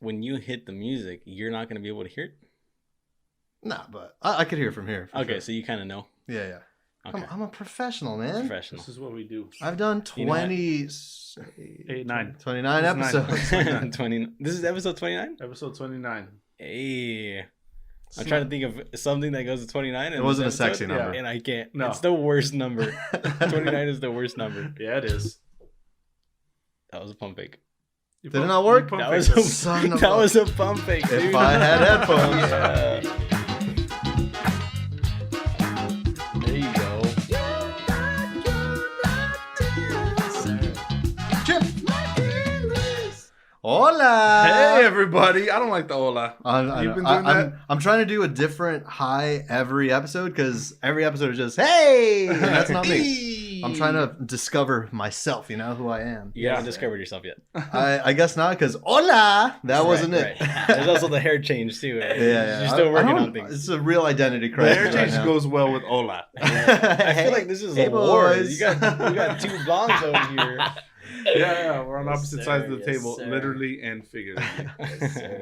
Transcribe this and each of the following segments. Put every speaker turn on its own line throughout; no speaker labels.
when you hit the music, you're not going to be able to hear it?
Nah, but I could hear it from here.
Okay,
sure.
so you kind of know.
Yeah.
Okay.
I'm a professional, man.
Professional.
This is what we do.
I've done 29
9
episodes.
20. This is episode 29?
Episode 29.
Hey. I'm trying to think of something that goes to 29.
It wasn't a sexy number.
And I can't.
No.
It's the worst number. 29 is the worst number.
Yeah, it is.
That was a pump fake.
Did it not work?
That was a pump fake, dude.
If I had headphones.
Yeah. There you go.
Chip. Hola.
Hey, everybody. I don't like the hola. You've been doing that?
I'm trying to do a different hi every episode because every episode is just, hey. And that's not me. I'm trying to discover myself, you know, who I am.
You haven't discovered yourself yet.
I guess not because hola. That wasn't it.
Right. There's also the hair change, too. Right?
Yeah.
You're still working on things.
It's a real identity
The
crisis.
hair change
right
goes well with hola.
I feel like this is
Hey,
a war.
boys.
You got two blondes over here.
Yeah, we're on opposite sides of the table,
sir.
literally and figuratively.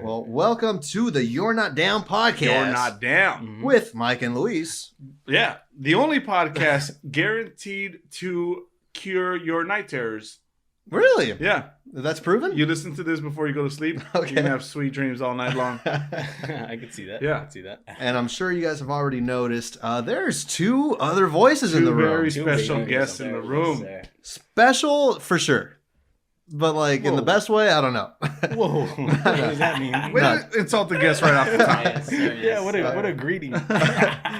Well, welcome to the You're Not Down podcast.
You're not down.
Mhm.
With Mike and Luis.
Yeah, the only podcast guaranteed to cure your night terrors.
Really?
Yeah,
That's proven?
you listen to this before you go to sleep.
Okay.
You can have sweet dreams all night long.
I could see that.
Yeah.
I could see that.
And I'm sure you guys have already noticed there's two other voices in the
Two
room.
very
Two
special
babies
guests in the room.
Special for sure. But like in the
Whoa.
best way, I don't know.
Whoa. What does that mean?
Way to insult the guest right off the top.
Yeah, what a greeting.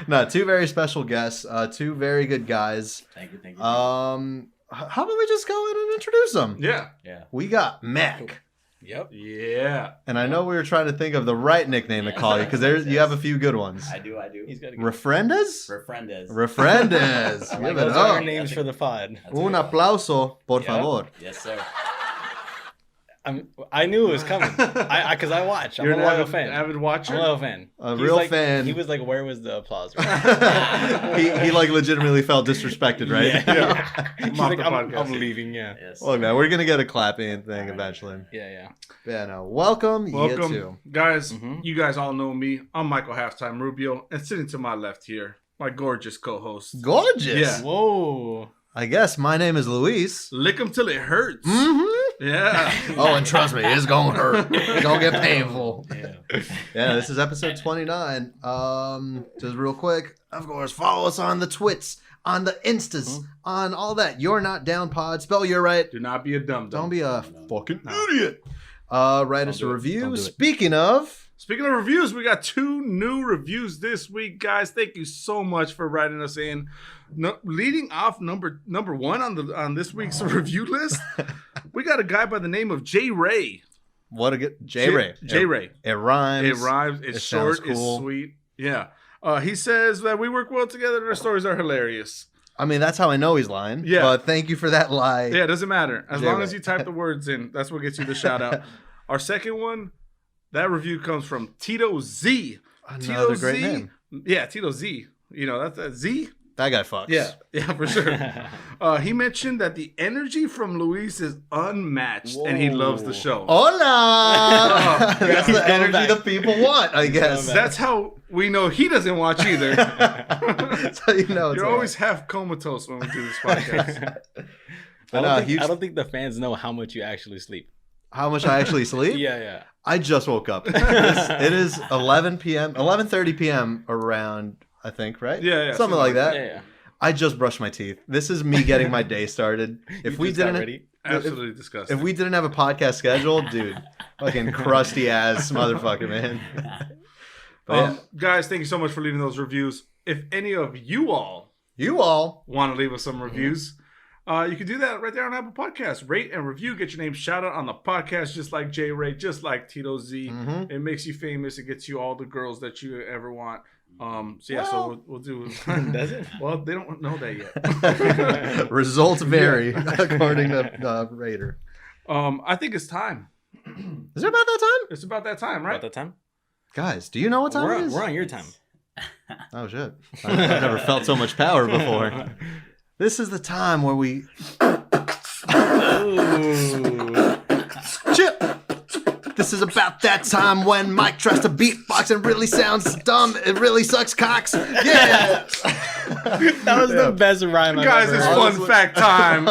No, two very special guests, two very good guys.
Thank you.
How about we just go in and introduce them?
Yeah.
We got Mac.
Yep.
Yeah.
And I know we were trying to think of the right nickname to call you because you have a few good ones.
I do.
He's got a good
Refriendez?
Refriendez.
Refriendez.
Like
Give it
those are our
up.
names for the pod.
That's
Un
good.
aplauso, por
Yeah.
favor.
Yes, sir.
I knew it was coming. Because I watch. I'm
You're
a
an
loyal
avid,
fan.
avid
I'm
watcher?
a loyal fan.
A
He's
real
like,
fan.
He was like, where was the applause?
he like legitimately felt disrespected, right?
Yeah. He's
off
like,
the
I'm
podcast.
leaving, yeah.
Yes.
Look, man, we're gonna get a clapping thing eventually.
Yeah.
Yeah, no. Welcome, you
Welcome.
too.
Guys,
Mhm.
you guys all know me. I'm Michael Halftime Rubio. And sitting to my left here, my gorgeous co-host.
Gorgeous.
Yeah.
Whoa.
I guess my name is Luis.
Lick 'em till it hurts.
Mm-hmm.
Yeah.
Oh, and trust me, it's gonna hurt. It's gonna get painful.
Yeah.
Yeah, this is episode 29. Just real quick, of course, follow us on the twits, on the instas, on all that. You're Not Down Pod. Spell you're right.
Do not be a dumb.
Don't be a
No.
fucking
No.
idiot. Write us a
do it.
review.
Don't do it.
Speaking of,
Speaking of reviews, we got 2 new reviews this week, guys. Thank you so much for writing us in. No, leading off number 1 on this week's review list, we got a guy by the name of J Ray.
what a good J Ray.
J Ray.
It rhymes.
It rhymes. It's
It
short.
sounds cool.
It's sweet. Yeah. He says that we work well together and our stories are hilarious.
I mean, that's how I know he's lying.
Yeah.
But thank you for that lie.
Yeah, it doesn't matter. As
J.
long
Ray.
as you type the words in, that's what gets you the shout out. Our second one, that review comes from Tito Z.
Another great name.
Yeah, Tito Z. You know, that's a Z.
That guy fucks.
Yeah, for sure. He mentioned that the energy from Luis is unmatched and he loves the show.
Hola! That's
He's
the
coming
energy
back.
the people want, I guess.
coming
That's how we know he doesn't watch either.
So you know it's
You're
all
always half comatose when we do this podcast.
But
I
huge-
don't think the fans know how much you actually sleep.
how much I actually sleep.
Yeah.
I just woke up. It is 11 p.m. 11:30 p.m. around, I think, right?
Yeah,
something like that.
Yeah.
I just brushed my teeth. This is me getting my day started. If
You
we
just got
didn't,
ready.
Absolutely disgusting.
if we didn't have a podcast scheduled, dude, fucking crusty ass motherfucker, man. But yeah,
Guys, thank you so much for leaving those reviews. If any of you all
you all,
want to leave us some reviews, you can do that right there on Apple Podcasts. Rate and review. Get your name shouted out on the podcast, just like J Ray, just like Tito Z.
Mhm.
It makes you famous. It gets you all the girls that you ever want. So
Well-
we'll do.
Does it?
Well, they don't know that yet.
results vary according to Raider.
I think it's time.
Is it about that time?
It's about that time, right?
About that time?
Guys, do you know what time it is?
We're on your time.
Oh, shit. I've never felt so much power before. This is the time where we...
Ooh.
Chip! This is about that time when Mike tries to beatbox and really sounds dumb. It really sucks cocks. Yeah.
That was the best rhyme I've
Guys,
ever
it's
heard.
fun fact time.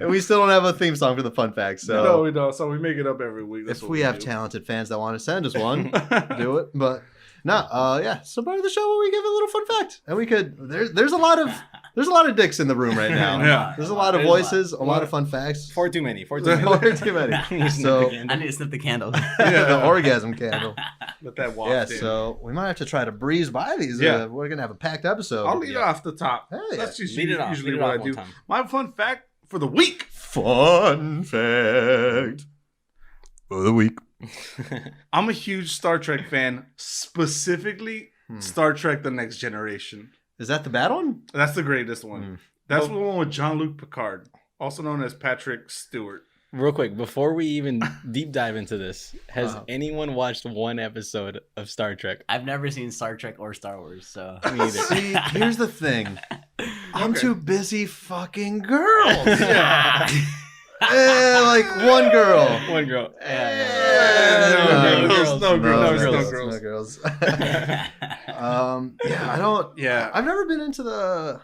And we still don't have a theme song for the fun facts. So
No, we don't. So we make it up every week. That's
if
what
we have
do.
talented fans that want to send us one, do it. But no, yeah, some part of the show where we give a little fun fact, and we could. There's a lot of dicks in the room right now.
Yeah.
There's a lot of voices, a lot of fun facts.
Four too many. Four too many.
Far too many. So
I need to snip the candle.
the orgasm candle.
Let that walk
Yeah,
in.
so we might have to try to breeze by these.
Yeah.
We're gonna have a packed episode.
I'll lead off the top.
Hell yeah.
That's just
Lead it off.
usually
Lead it
what
off
I
one
do.
time.
My fun fact for the week.
Fun fact for the week.
I'm a huge Star Trek fan, specifically Star Trek: The Next Generation.
Is that the bad one?
That's the greatest one.
Mm.
That's the one with Jean-Luc Picard, also known as Patrick Stewart.
Real quick, before we even deep dive into this, has anyone watched one episode of Star Trek?
I've never seen Star Trek or Star Wars, so
Me either.
See, here's the thing. I'm
Okay.
too busy fucking girls.
Yeah.
Like one girl.
One girl.
No girls, no girls.
No girls. Yeah, I don't.
Yeah.
I've never been into the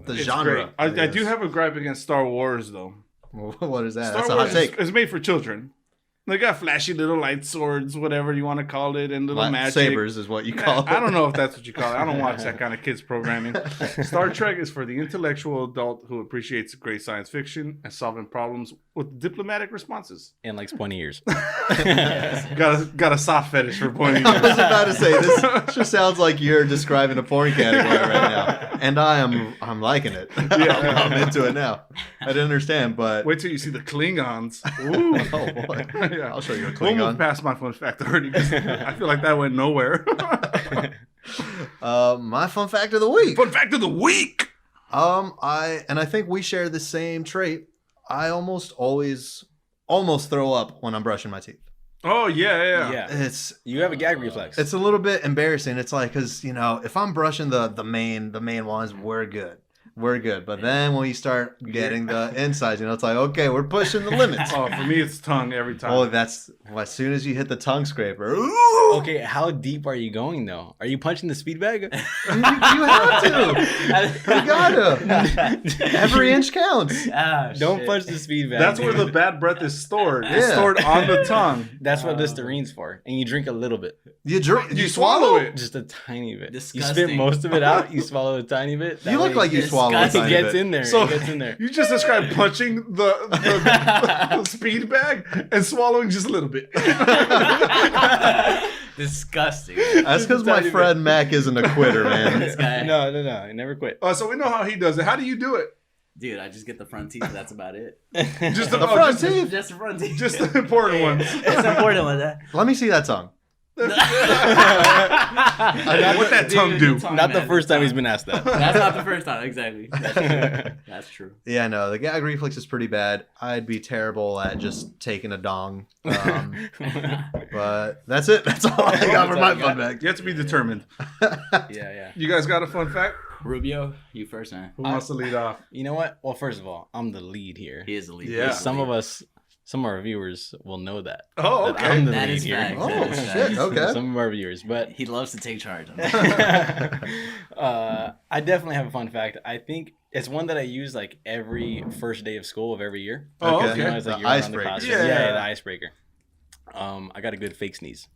It's
genre.
great. I do have a gripe against Star Wars, though.
What is that?
Star
That's a hot
Wars
take.
is made for children. They got flashy little light swords, whatever you want to call it, and little magic.
Sabers is what you call it.
I don't know if that's what you call it. I don't watch that kind of kids programming. Star Trek is for the intellectual adult who appreciates great science fiction and solving problems with diplomatic responses.
In like 20 years.
Got a soft fetish for pointing.
I was about to say this just sounds like you're describing a porn category right now, and I'm liking it.
Yeah.
I'm into it now. I didn't understand, but
Wait till you see the Klingons. Ooh.
oh boy,
Yeah.
I'll show you a
We'll move
Klingon.
past my fun fact already. 'Cause I feel like that went nowhere.
My fun fact of the week.
Fun fact of the week.
I think we share the same trait. I almost always throw up when I'm brushing my teeth.
Oh yeah.
Yeah.
It's
You have a gag reflex.
a little bit embarrassing. It's like, cause if I'm brushing the main ones, we're good. But then when you start getting the insides, it's like, okay, we're pushing the limits.
Oh, for me it's tongue every time.
Oh, that's as soon as you hit the tongue scraper. Ooh,
Okay, how deep are you going though? Are you punching the speed bag?
you have to. You gotta. Every inch counts.
Don't punch the speed bag.
That's where the bad breath is stored. It's
Yeah.
stored on the tongue.
That's what Listerine's for. And you drink a little bit.
You drink.
You swallow it.
Just a tiny bit. You spit
Disgusting.
most of it out, you swallow a tiny bit. That
You look
way
like you swallow a
disgusting.
it
tiny
gets
bit.
in there.
So-
It gets in there.
You just described punching the speed bag and swallowing just a little bit.
Disgusting.
That's because my
Tiny
friend Mac isn't a quitter, man.
This guy.
No, I never quit.
So we know how he does it. How do you do it?
Dude, I just get the front teeth. That's about it.
Just
The front
just,
teeth.
Just the front teeth.
just the important ones.
It's important with that.
Let me see that tongue.
What that tongue do?
Not the first time he's been asked that.
That's not the first time, exactly. That's true. That's true.
Yeah, no, the gag reflex is pretty bad. I'd be terrible at just taking a dong. But that's it. That's all I got for my fun fact.
You have to be determined.
Yeah.
You guys got a fun fact?
Rubio, you first, man.
Who wants to lead off?
You know what? Well, first of all, I'm the lead here.
He is the lead.
Yeah.
Some of our viewers will know that.
Oh,
that I'm
okay.
the
That
lead
is
here.
fact.
Oh,
That is
shit.
fact.
Okay.
Some of our viewers, but
He loves to take charge.
I definitely have a fun fact. I think it's one that I use like every first day of school of every year.
Oh,
Okay.
okay.
You know, it's like
The
you're around the
icebreaker.
classroom.
Yeah.
Yeah, the icebreaker. I got a good fake sneeze.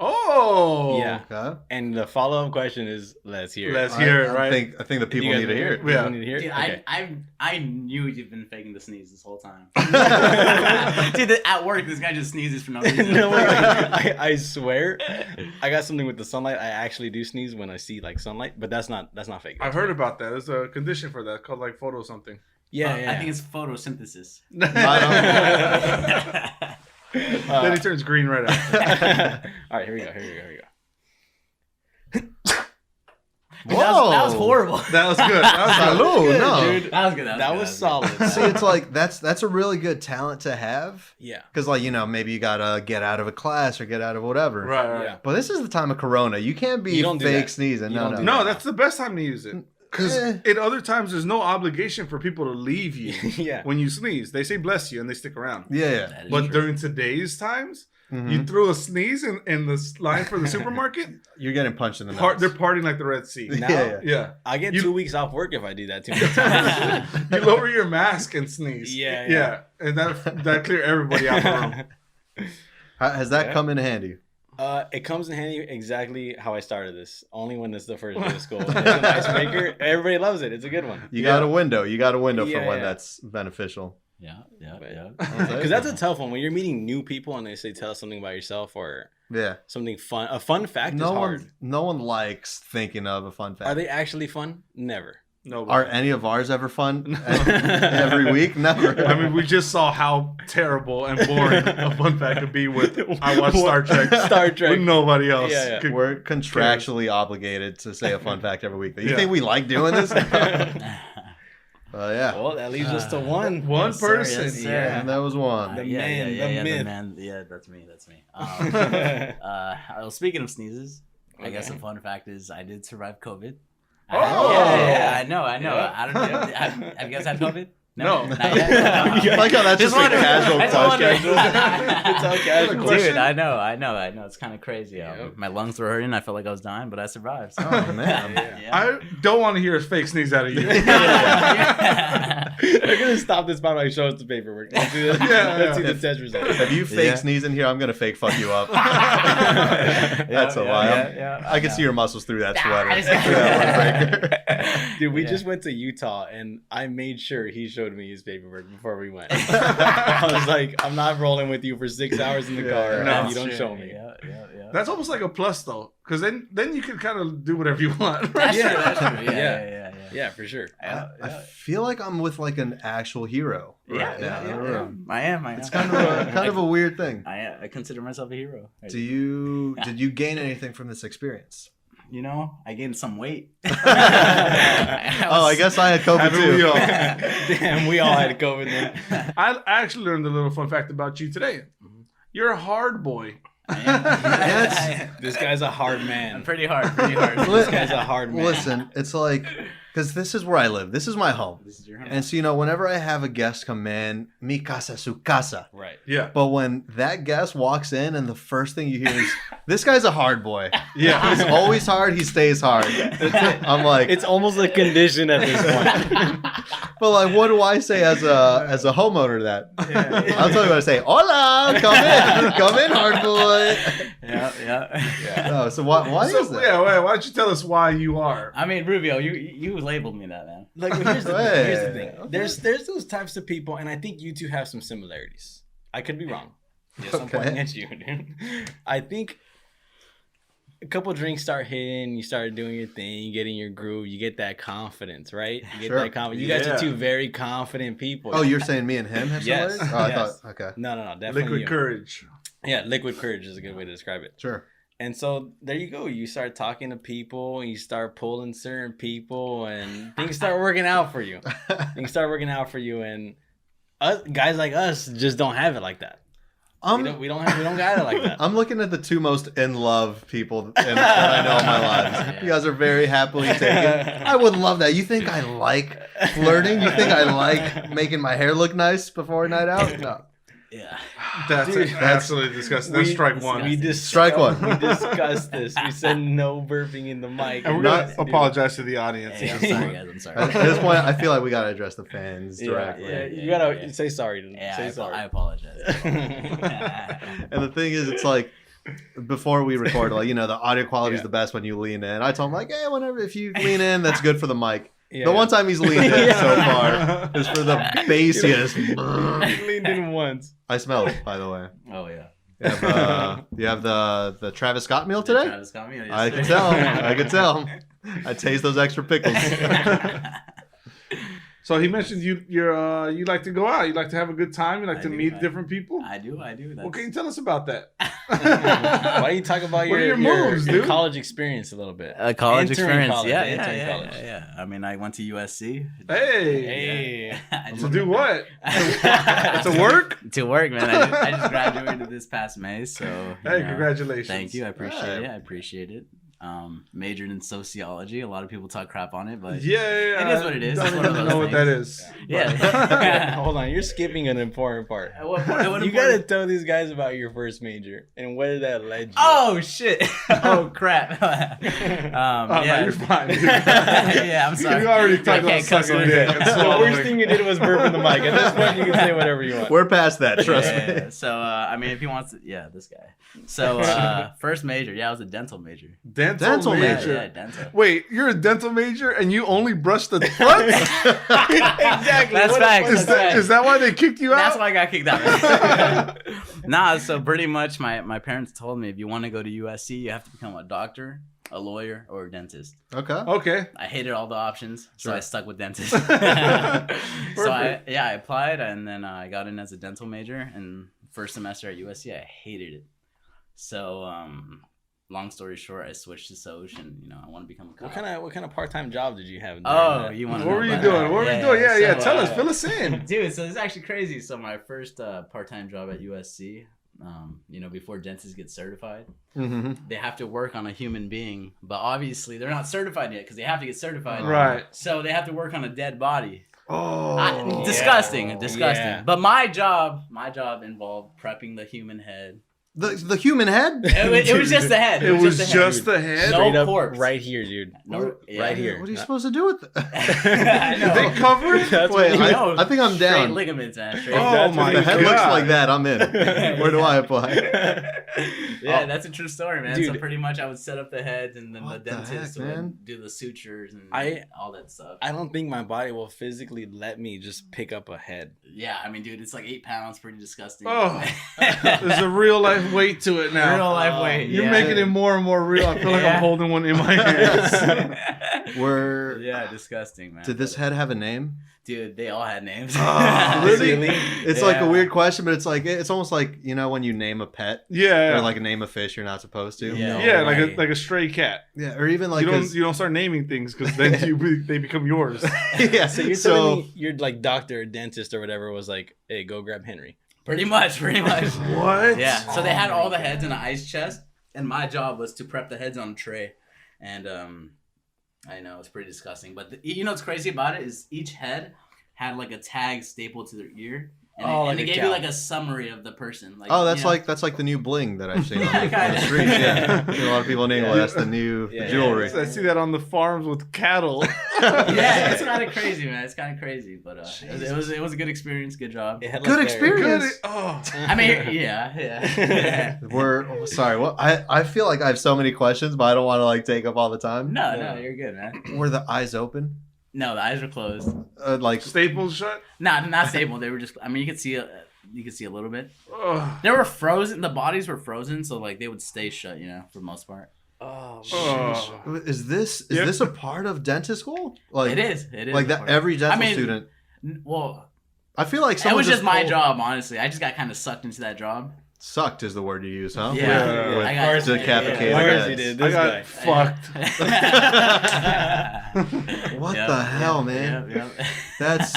Oh.
Yeah.
Okay.
And the follow-up question is, let's hear it.
Let's hear it, right?
I think the people
You guys
need to hear it.
You
Yeah.
need to hear it?
Dude,
Okay.
I knew you've been faking the sneeze this whole time. Dude, at work, this guy just sneezes for no reason.
No, I swear, I got something with the sunlight. I actually do sneeze when I see like sunlight, but that's not fake.
I've heard about that. There's a condition for that called like photo something.
Yeah,
I think it's photosynthesis.
Then he turns green right out.
All right, here we go.
Whoa.
That was horrible.
That was good. That was good.
Salud, no.
dude.
That was good.
That was solid.
See, it's like that's a really good talent to have.
Yeah.
Because maybe you gotta get out of a class or get out of whatever.
Right.
Yeah.
But this is the time of Corona. You can't be
You don't do
fake
that.
sneezing.
You
No,
don't
no.
do
No, that's the best time to use it. Because at other times, there's no obligation for people to leave you
Yeah.
when you sneeze. They say bless you and they stick around.
Yeah.
That is
But
true.
during today's times,
Mhm.
you throw a sneeze in the line for the supermarket,
You're getting punched in the nose.
they're partying like the Red Sea.
Now,
Yeah.
Yeah.
I get
You-
2 weeks off work if I do that too many times.
You lower your mask and sneeze.
Yeah.
And that clear everybody out of the room.
Has that
Yeah.
come in handy?
It comes in handy exactly how I started this. Only when it's the first day of school. It's an icebreaker. Everybody loves it. It's a good one.
You got a window. You got a window for
Yeah,
when
yeah.
that's beneficial.
Yeah.
Because that's a tough one. When you're meeting new people and they say tell us something about yourself or
Yeah.
something fun. A fun fact is hard.
No one likes thinking of a fun fact.
Are they actually fun? Never.
No.
Are any of ours ever fun? Every week? Never.
I mean, we just saw how terrible and boring a fun fact could be with I watch Star Trek.
Star Trek.
With nobody else.
Yeah.
could-
We're contractually obligated to say a fun fact every week. You
Yeah.
think we like doing this? Yeah.
Well, that leaves us to one.
One
Yes, sir,
person.
yes, sir.
Yeah.
And that was one.
The
yeah,
man,
yeah,
the
yeah,
myth.
the man. Yeah, that's me. Well, speaking of sneezes, I guess a
Okay.
fun fact is I did survive COVID.
Oh!
Yeah, I know.
Yeah.
I don't know. Have you guys had COVID?
No.
Not yet?
I like how that's just a
wondering.
casual
I just
question.
wondering.
It's all casual.
Dude, I know. It's kind of crazy.
Yep.
My lungs were hurting. I felt like I was dying, but I survived. So.
Oh, man.
Yeah.
I don't want to hear a fake sneeze out of you.
Yeah.
They're gonna stop this by my show us the paperwork. Let's see the,
Yeah,
let's see
yeah.
the test results.
If you fake
Yeah.
sneeze in here, I'm going to fake fuck you up.
Yeah,
That's a lie. I can
know.
see your muscles through that
Ah,
sweater.
I just-
Through that windbreaker.
Dude, we
Yeah.
just went to Utah and I made sure he showed me his paperwork before we went. I was like, I'm not rolling with you for 6 hours in the
Yeah,
car
no.
and you don't
True.
show me.
Yeah.
That's almost like a plus, though. Because then you can kind of do whatever you want.
That's
Yeah.
true. That's true.
Yeah.
Yeah.
Yeah, for sure.
I feel like I'm with like an actual hero right now. in the room.
I am.
It's kind of a weird thing.
I consider myself a hero.
Did you gain anything from this experience?
You know, I gained some weight.
Oh, I guess I had COVID
Haven't we
too.
all?
Damn, we all had COVID then.
I actually learned a little fun fact about you today. You're a hard boy.
This guy's a hard
I'm
man.
pretty hard.
This guy's a hard man.
Listen, it's like, because this is where I live. This is my home.
This is your home.
And so, whenever I have a guest come in, mi casa, su casa.
Right.
Yeah.
But when that guest walks in and the first thing you hear is, this guy's a hard boy.
Yeah.
He's always hard. He stays hard. I'm like,
It's almost a condition at this point.
but like, what do I say as a homeowner to that? I'll tell you what I say. Hola, come in, hard boy.
Yeah.
Oh, so why
So,
is that?
yeah, why don't you tell us why you are?
I mean, Rubio, you labeled me that, man.
Like, here's the thing. Here's the thing.
Okay.
There's those types of people, and I think you two have some similarities. I could be wrong. Yes, I'm
Okay.
pointing at you, dude. I think a couple drinks start hitting, you start doing your thing, you get in your groove, you get that confidence, right? You get
Sure.
that confidence. You guys
Yeah.
are two very confident people.
Oh, you're saying me and him have
Yes.
similarities? Oh, I
Yes.
thought, okay.
No, definitely
Liquid
you.
courage.
Yeah, liquid courage is a good way to describe it.
Sure.
And so there you go. You start talking to people, and you start pulling certain people, and things start working out for you. Things start working out for you, and guys like us just don't have it like that. We don't got it like that.
I'm looking at the two most in love people that I know in my lives. You guys are very happily taken. I would love that. You think I like flirting? You think I like making my hair look nice before a night out? No.
Yeah.
That's
Dude,
absolutely disgusting. That's strike one.
Strike one.
We discussed this. We said no burping in the mic.
And we're
Not-
going to apologize to the audience.
Hey, I'm sorry, guys. I'm sorry.
At this point, I feel like we gotta address the fans directly.
Yeah, you gotta say sorry to them.
Yeah,
say
I
sorry.
apologize.
And the thing is, it's like before we record, like the audio quality is the best when you lean in. I told him like, hey, whenever if you lean in, that's good for the mic.
Yeah.
The one time he's leaned in so far is for the bassiest.
He leaned in once.
I smell it, by the way.
Oh yeah.
You have the Travis Scott meal today?
Travis got me.
I can tell. I can tell. I taste those extra pickles.
So he mentioned you like to go out. You like to have a good time. You like
I
to
do,
meet
I
different people.
I do.
Well, can you tell us about that?
Why don't you talk about
What are
your
your moves, dude?
college experience a little bit?
College
Entering
experience.
college,
Yeah,
entering
yeah,
college.
yeah. I mean, I went to USC.
Hey,
Hey.
I
to
just-
do what? To work?
To work, man. I just graduated this past May, so.
Hey,
you know,
congratulations.
Thank you. I appreciate
Yeah.
it. I appreciate it. Majored in sociology. A lot of people talk crap on it, but
Yeah.
it is what it is.
Don't
It's one of
even
those
know what that
things.
is.
Yeah.
Hold on, you're skipping an important part.
What
You
important-
gotta tell these guys about your first major and where that led you.
Oh shit! Oh crap!
No,
yeah,
you're fine. Dude.
yeah, I'm sorry.
You already
I
talked about
can't cuss
sucking
on
dick.
here.
It's
The
all
worst
like-
thing you did was burp in the mic. At this point, you can say whatever you want.
We're past that. Trust me.
Yeah, so I mean, if he wants to, yeah, this guy. So first major, yeah, I was a dental major.
Dental
major.
major.
Yeah, dental.
Wait, you're a dental major and you only brush the front?
Exactly.
That's
What the
facts.
fuck
Is that, is that why they kicked you
That's
out?
why I got kicked out. Nah, so pretty much my parents told me if you want to go to USC, you have to become a doctor, a lawyer, or a dentist.
Okay.
Okay.
I hated all the options, so
Sure.
I stuck with dentist. So I
Perfect.
applied and then I got in as a dental major. And first semester at USC, I hated it. So long story short, I switched to Soc, and I want to become a cop.
What kind of part-time job did you have? during
Oh,
that?
you want to
What
know
were you
about
doing?
that?
What were you doing? Yeah.
So,
Tell us. Fill us in.
Dude, so it's actually crazy. So my first part-time job at USC, before dentists get certified,
Mm-hmm.
they have to work on a human being, but obviously they're not certified yet because they have to get certified.
Right.
So they have to work on a dead body.
Oh.
Disgusting.
Yeah.
But my job involved prepping the human head.
The human head?
It was just the head.
It was
the head.
just the head?
No
Straight up
corpse.
right here, dude.
No, yeah.
Right here.
What are you supposed to do with it?
I know.
They cover it?
That's
Wait,
what
No,
I think I'm
straight
down.
ligaments, man. Straight.
Oh
That's
my
The head looks
God.
like that. I'm in. Where do I apply?
Yeah, that's a true story, man. So
Dude.
pretty much I would set up the head, and then
What
the
the
dentist
heck,
would
man?
do the sutures and
I-
all that stuff.
I don't think my body will physically let me just pick up a head.
Yeah, I mean, dude, it's like 8 pounds, pretty disgusting.
Oh. There's a real life weight to it now.
Real life weight.
You're
yeah.
making it more and more real. I feel like
Yeah.
I'm holding one in my hands.
Where
Yeah, disgusting, man.
did this head have a name?
Dude, they all had names.
Oh, really?
Really?
It's like a
Yeah.
weird question, but it's almost like when you name a pet
Yeah.
or like name a fish you're not supposed to.
Yeah.
yeah,
way.
like a stray cat.
Yeah, or even like
You don't start naming things because then they become yours.
yeah.
So you're telling me your like doctor or dentist or whatever was like, hey, go grab Henry.
Pretty much.
What?
Yeah. So they
Oh
had
my
all the
God.
heads in an ice chest, and my job was to prep the heads on a tray. And I know it's pretty disgusting, but what's crazy about it is each head had like a tag stapled to their ear, and,
Oh,
and
like
they
a
gave
cow.
you like a summary of the person. Like,
Oh, that's
you know?
that's like the new bling that I've seen
Yeah,
on the
kinda.
streets. Yeah, a lot of people name
Yeah.
that's the new
Yeah.
jewelry.
I see that on the farms with cattle.
Yeah, it's kind of crazy, man. It's kind of crazy, but it was a good experience, good job.
It had,
Good
their-
experience.
Good. Oh.
I mean, yeah.
We're sorry. What I feel like I have so many questions, but I don't want to like take up all the time.
No, you're good, man.
Were the eyes open?
No, the eyes were closed.
Like
Staples shut.
Not stable. They were just. I mean, you could see a little bit.
Ugh.
They were frozen. The bodies were frozen, so like they would stay shut, for the most part.
Oh,
Oh.
is this
Yep.
a part of dentist school? Like
It is.
like that every dental
I mean,
student.
Well,
I feel like
it
someone
was just my
pulled-
job, honestly. I just got kind of sucked into that job.
Sucked is the word you use, huh?
Yeah.
With
I got-
decapitated
Of course
heads.
you did.
I
This
got
guy.
fucked.
What the hell, man?
Yep.
That's.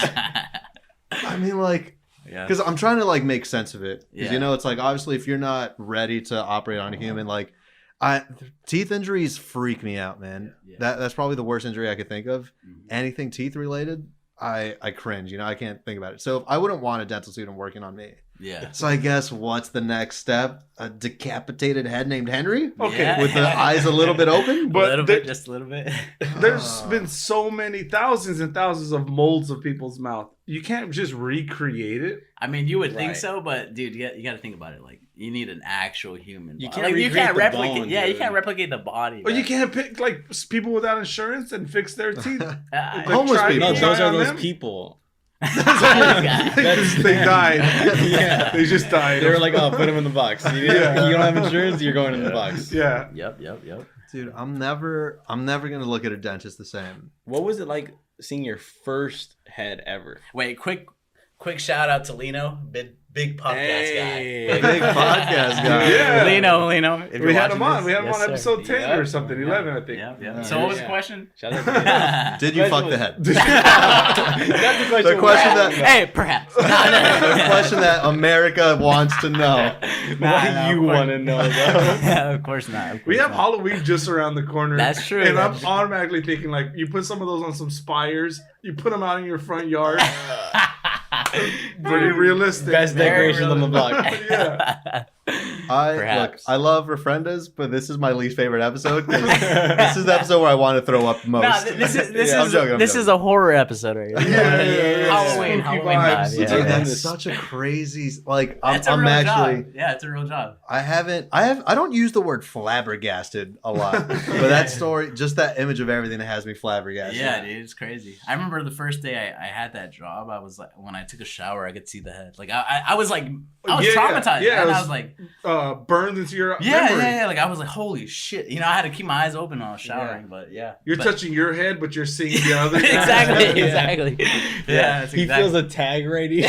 I mean, like,
Yeah.
because I'm trying to like make sense of it. Because
Yeah.
it's like obviously if you're not ready to operate on a human, like, teeth injuries freak me out, man.
Yeah.
That's probably the worst injury I could think of.
Mhm.
Anything teeth related, I cringe. I can't think about it. So I wouldn't want a dental student working on me.
Yeah.
So I guess what's the next step? A decapitated head named Henry
Okay.
Yeah.
with the eyes a little bit open.
But
a little
there-
bit, just a little bit.
There's been so many thousands and thousands of molds of people's mouth. You can't just recreate it.
I mean, you would think
Right.
so, but dude, you got to think about it. Like, you need an actual human.
You
body.
can't
Like,
recreate the
replicate.
bone,
Yeah, you
dude.
can't replicate the body.
Or you
man.
can't pick like people without insurance and fix their teeth.
Uh,
Homeless
try-
people.
No, those
try
are
on
those
them?
people.
they died.
Yeah.
They just died.
They were like, "Oh, put him in the box. You don't have insurance. You're going in the box."
yeah.
Yep.
Dude, I'm never gonna look at a dentist the same.
What was it like seeing your first head ever?
Wait, quick quick shout out to Lino, big podcast guy.
Big podcast guy.
Yeah.
Lino.
We had him on. We had him on episode 10 or something, 11, I think.
Yeah. So what was the question?
Shout out to
Did you fuck the head?
That's the question.
The question that
Hey, perhaps.
the question that America wants to know.
What you want to know, though?
Of course not.
We have Halloween just around the corner.
That's true.
And I'm automatically thinking, like, you put some of those on some spires, you put them out in your front yard. Pretty realistic.
Best decoration on the block.
Yeah.
I love Refriendez, but this is my least favorite episode. This is the episode where I want to throw up most.
No, this
I'm joking.
is a horror episode right here.
Yeah.
Halloween
Spooky
vibe.
vibes.
Dude,
Yeah.
that's such a crazy. Like,
It's a
I'm
real
actually.
job. Yeah, it's a real job.
I don't use the word flabbergasted a lot, but that story, just that image of everything that has me flabbergasted.
Yeah, dude, it's crazy. I remember the first day I had that job. I was like, when I took a shower, I could see the head. Like I was like, I was traumatized.
Yeah,
and
it
I was like,
burned into your memory.
yeah. Like I was like, holy shit. You know, I had to keep my eyes open when I was showering. But yeah,
You're touching your head, but you're seeing the other.
exactly. Yeah, that's
He feels a tag right here.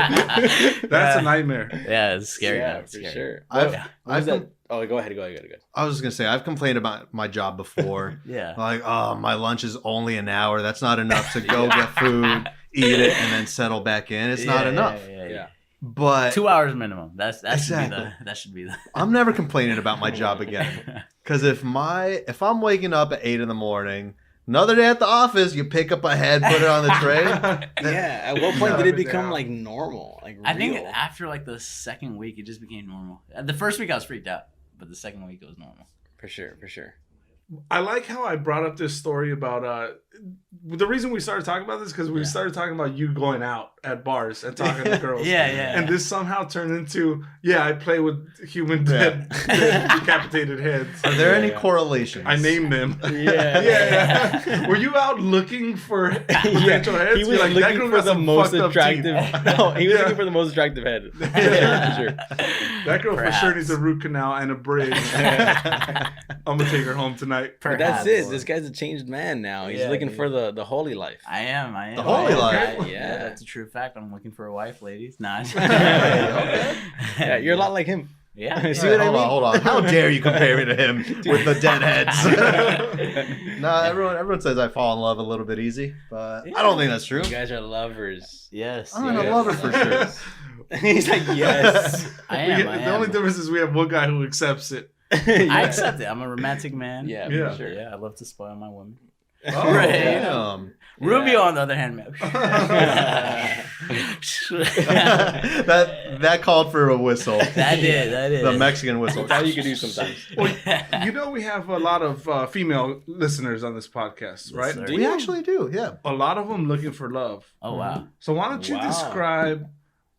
That's a nightmare.
Yeah, it's scary.
Yeah,
man. It's
for
scary.
sure.
I've
that? Oh, go ahead.
I was just gonna say I've complained about my job before.
Yeah.
Like, oh, my lunch is only an hour. That's not enough to go get food, eat it, and then settle back in. It's not enough.
Yeah.
But
2 hours minimum. That
Exactly.
should be the.
I'm never complaining about my job again. Because if I'm waking up at 8 a.m, another day at the office, you pick up a head, put it on the tray.
Yeah. At what point did it become like normal? Like
I think
real?
after like the second week, it just became normal. The first week I was freaked out, but the second week it was normal.
For sure.
I like how I brought up this story about the reason we started talking about this because we started talking about you going out at bars and talking to girls.
Yeah.
And this somehow turned into I play with human dead decapitated heads.
Are there any correlations?
I named them.
Yeah.
Were you out looking for potential heads?
He was
You're like, that
looking
girl
for
got
the
some
most
fucked up teeth.
attractive. No, he was looking for the most attractive head. Yeah, for sure.
That girl for
Perhaps.
sure needs a root canal and a bridge. I'm gonna take her home tonight.
But that's it. This guy's a changed man now. He's
Yeah,
looking
dude.
for the holy life.
I am.
The holy life?
Yeah.
That's a true fact. I'm looking for a wife, ladies. Nah.
Yeah, you're a lot like him.
Yeah.
See what I mean?
Hold on. How dare you compare me to him with the dead heads? No, everyone says I fall in love a little bit easy, but I don't think that's true.
You guys are lovers.
Yes.
I'm
Yeah.
a lover for sure.
He's like, yes.
I am.
The only difference is we have one guy who accepts it.
I accept it. I'm a romantic man.
Yeah,
Yeah.
for sure.
Yeah, I love to spoil my women.
Oh,
Right.
damn.
Rubio, on the other hand, man.
that called for a whistle.
That did.
The Mexican whistle.
That's how you can do sometimes.
You know, we have a lot of female listeners on this podcast, right?
sir.
We actually do, yeah.
A lot of them looking for love.
Oh, wow.
So why don't you
Wow.
describe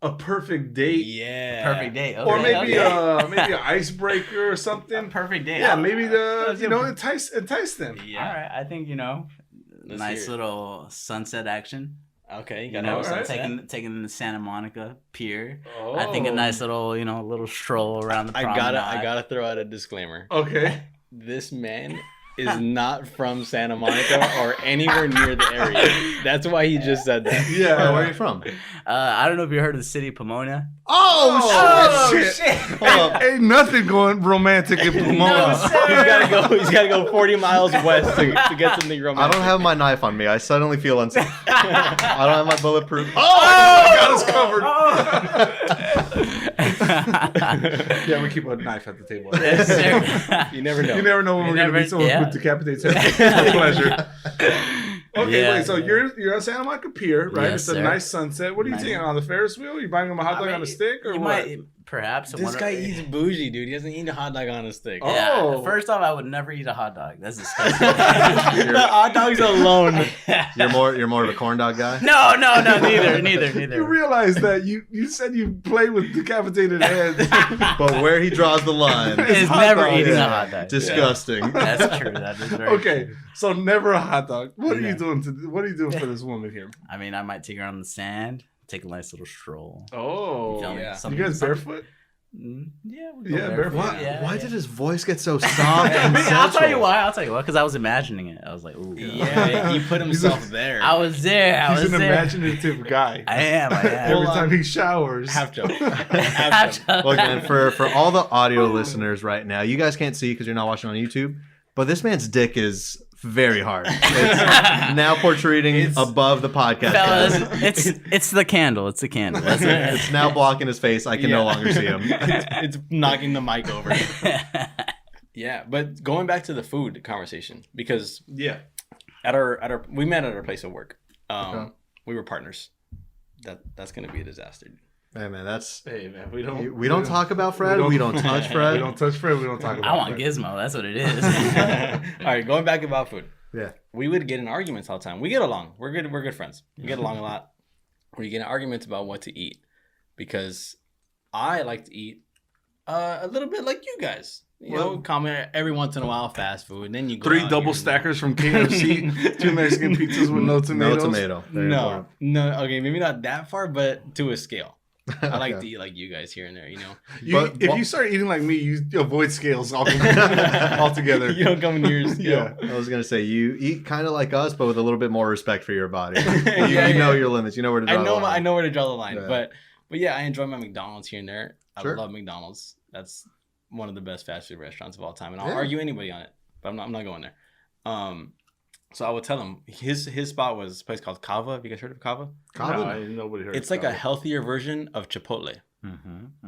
a perfect date,
Yeah.
Perfect date. Okay,
or maybe
okay.
maybe an icebreaker or something?
Perfect date.
Yeah, maybe entice them.
Yeah.
All right. I think,
Let's
nice
hear it.
little sunset action.
Okay, you
You
got
know,
to
Alright.
taking the Santa Monica Pier.
Oh.
I think a nice little, little stroll around the
I
promenade.
gotta throw out a disclaimer.
Okay.
This man is not from Santa Monica or anywhere near the area. That's why he just said that.
Yeah.
Where are you from?
I don't know if you heard of the city of Pomona.
Oh, shit!
Hold up.
Ain't nothing going romantic in Pomona.
He's gotta go 40 miles west to get something
I
romantic.
don't have my knife on me. I suddenly feel unsafe. I don't have my bulletproof.
I got us covered. Yeah, we keep a knife at the table.
Yes, sir.
You never know.
You never know when
You
we're gonna
never-
meet someone
yeah.
with decapitated head. It's a pleasure. Okay,
Yeah.
wait. So you're on Santa Monica Pier, right?
Yes,
it's a
sir.
nice sunset. What are you
Nice.
taking on the Ferris wheel? You buying them a hot dog on a stick or
you
what?
might, perhaps.
This guy eats bougie, dude. He doesn't eat a hot dog on a stick.
Oh.
Yeah. First off, I would never eat a hot dog. That's disgusting.
The hot dogs alone.
You're more of a corn dog guy?
No, neither.
You realize that you said you play with decapitated heads.
But where he draws the line,
Is
hot
never
dogs.
eating
Yeah.
a hot dog.
disgusting.
That's true. That is very
Okay,
true.
so never a hot dog. What are
Yeah.
you doing what are you doing for this woman here?
I mean, I might take her on the sand, take a nice little stroll.
Oh,
You feel me?
yeah.
You guys barefoot?
Yeah,
barefoot.
Why did his voice get so soft and
I'll tell you
sensual?
why. Because I was imagining it. I was like, ooh.
Yeah, he put himself there.
I was there.
He's an imaginative guy.
I am.
Every time he showers.
Half joke.
Look, man, for all the audio listeners right now, you guys can't see because you're not watching on YouTube, but this man's dick is very hard. It's now protruding above the podcast.
Fellas, it's the candle. It's the candle. That's it.
It's now blocking his face. I can no longer see him.
It's knocking the mic over. Yeah, but going back to the food conversation, because at our we met at our place of work. We were partners. That's gonna be a disaster.
Hey man,
we don't
we don't talk about Fred. We don't touch Fred.
We don't touch Fred. We don't talk about
I want
Fred.
Gizmo. That's what it is.
All right, going back about food.
Yeah,
we would get in arguments all the time. We get along. We're good friends. We get along a lot. We get in arguments about what to eat because I like to eat a little bit like you guys. You know, comment every once in a while fast food. And then you go
3 double stackers from KFC, 2 Mexican pizzas with no tomatoes.
no tomato. Very important.
No. Okay, maybe not that far, but to a scale. I like to eat like you guys here and there. You know,
if you start eating like me, you avoid scales altogether.
You don't come near your scale.
I was gonna say you eat kind of like us, but with a little bit more respect for your body. You know your limits. You know where to draw the line.
I know where to draw the line.
Yeah.
But yeah, I enjoy my McDonald's here and there. I
Sure.
love McDonald's. That's one of the best fast food restaurants of all time, and I'll argue anybody on it. But I'm not going there. So I would tell him his spot was a place called Cava. Have you guys heard of Cava?
No, nobody heard.
It's like a healthier version of Chipotle.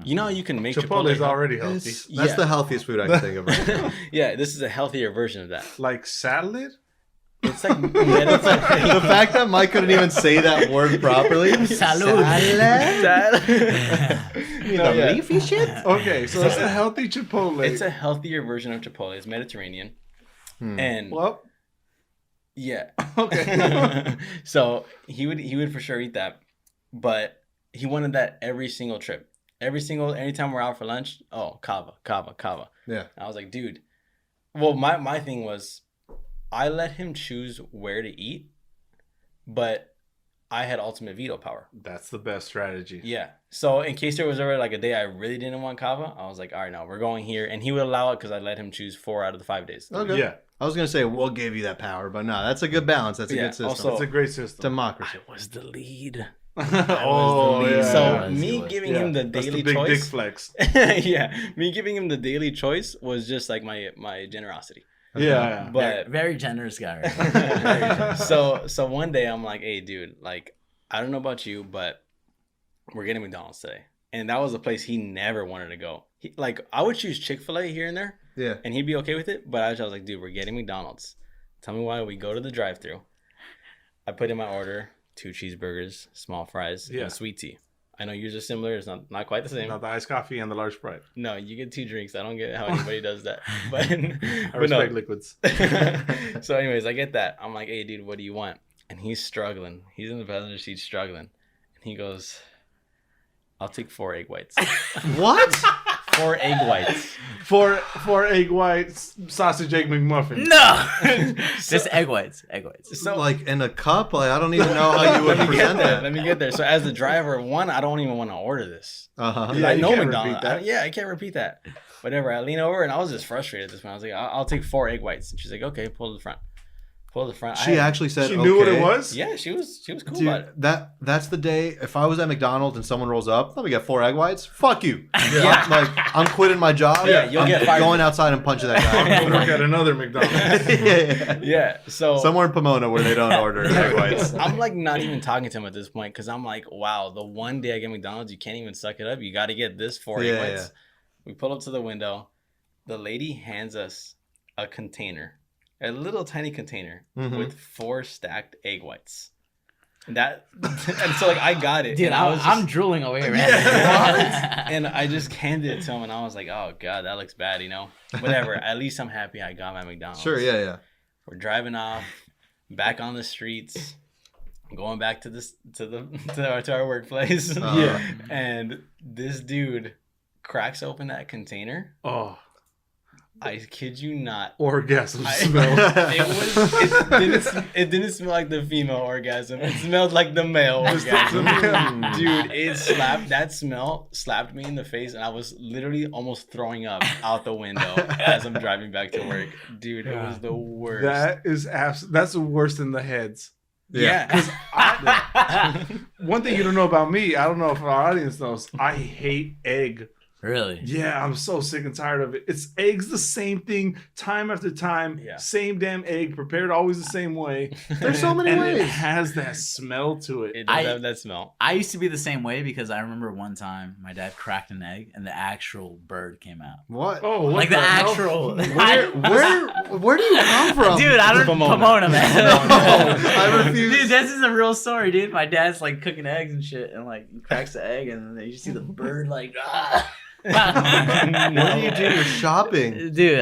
You know how you can make
Chipotle is
Chipotle
already healthy.
That's the healthiest food I can think of right now.
Yeah, this is a healthier version of that.
Like salad.
It's like, it's like
The fact that Mike couldn't even say that word properly.
Salud.
Leafy shit?
Okay, so it's a healthy Chipotle.
It's a healthier version of Chipotle. It's Mediterranean. And
well,
yeah.
okay.
So he would for sure eat that, but he wanted that every single trip. Anytime we're out for lunch, Cava.
Yeah.
I was like, dude. Well, my thing was, I let him choose where to eat, but I had ultimate veto power.
That's the best strategy.
Yeah. So in case there was ever like a day I really didn't want Cava, I was like, all right, no, we're going here, and he would allow it because I let him choose 4 out of the 5 days.
Okay.
Yeah.
I was gonna say we'll give you that power, but no, that's a good balance. That's a good system.
also-
It's a great system.
Democracy.
I was the lead.
Oh, yeah.
So
He
me
was.
giving him the
That's
daily
the big dick
choice.
flex.
Yeah, me giving him the daily choice was just like my generosity.
Yeah.
But
Very generous guy. Right? Very generous.
so one day I'm like, hey dude, like I don't know about you, but we're getting McDonald's today, and that was a place he never wanted to go. Like I would choose Chick-fil-A here and there,
Yeah.
and he'd be okay with it. But I was like, dude, we're getting McDonald's. Tell me why. We go to the drive-thru. I put in my order 2 cheeseburgers, small fries, and a sweet tea. I know yours are similar. It's not quite the same.
Not the iced coffee and the large Sprite.
No, you get 2 drinks. I don't get how anybody does that. But
I respect liquids.
So anyways, I get that. I'm like, hey dude, what do you want? And he's struggling. He's in the passenger seat struggling. And he goes, I'll take 4 egg whites.
What?
4 egg whites.
4 egg whites, sausage egg McMuffin.
No. Just egg whites.
So
Like in a cup? Like I don't even know how you would present that.
Let me get there. So as the driver, I don't even want to order this.
Uh-huh.
Yeah,
I
you
know
can't
McDonald's.
repeat that.
I can't repeat that. Whatever. I lean over and I was just frustrated at this point. I was like, I'll take 4 egg whites. And she's like, okay, pull to the front.
She actually said
She knew what it
okay.
was?
Yeah, she was cool about it.
Dude, that's the day. If I was at McDonald's and someone rolls up, let me get 4 egg whites. Fuck you.
Yeah.
I'm quitting my job.
Yeah, you'll
I'm
get fired.
going outside and punching that
I'm
guy.
going to work at another McDonald's.
yeah.
Yeah. So
Somewhere in Pomona where they don't order egg whites.
I'm like not even talking to him at this point because I'm like, wow, the one day I get McDonald's, you can't even suck it up. You got to get this 4 egg whites.
Yeah.
We pull up to the window. The lady hands us a container, a little tiny container
Mhm.
with 4 stacked egg whites. And so like I got it.
Dude,
and I was
I'm
just,
drooling over here, man.
and I just handed it to him, and I was like, oh god, that looks bad, you know. Whatever. At least I'm happy I got my McDonald's.
Sure, yeah.
We're driving off, back on the streets, going back to our workplace.
Uh-huh.
And this dude cracks open that container.
Oh.
I kid you not.
Orgasm smell.
It didn't smell like the female orgasm. It smelled like the male orgasm. Dude, it slapped. That smell slapped me in the face, and I was literally almost throwing up out the window as I'm driving back to work. Dude, it was the worst.
That is that's worse than the heads.
Yeah.
One thing you don't know about me, I don't know if our audience knows, I hate egg.
Really?
Yeah, I'm so sick and tired of it. It's eggs the same thing time after time.
Yeah.
Same damn egg, prepared always the same way.
There's so many
and
ways.
it has that smell to it.
It does have that smell.
I used to be the same way because I remember one time my dad cracked an egg and the actual bird came out.
What?
Oh, what
Like the
hell?
actual.
Where do you come from?
Dude, I don't Pomona, man.
No, I refuse.
Dude, this is a real story, dude. My dad's like cooking eggs and shit, and like he cracks the egg, and then you see the bird like.
What do you do? You're shopping.
Dude,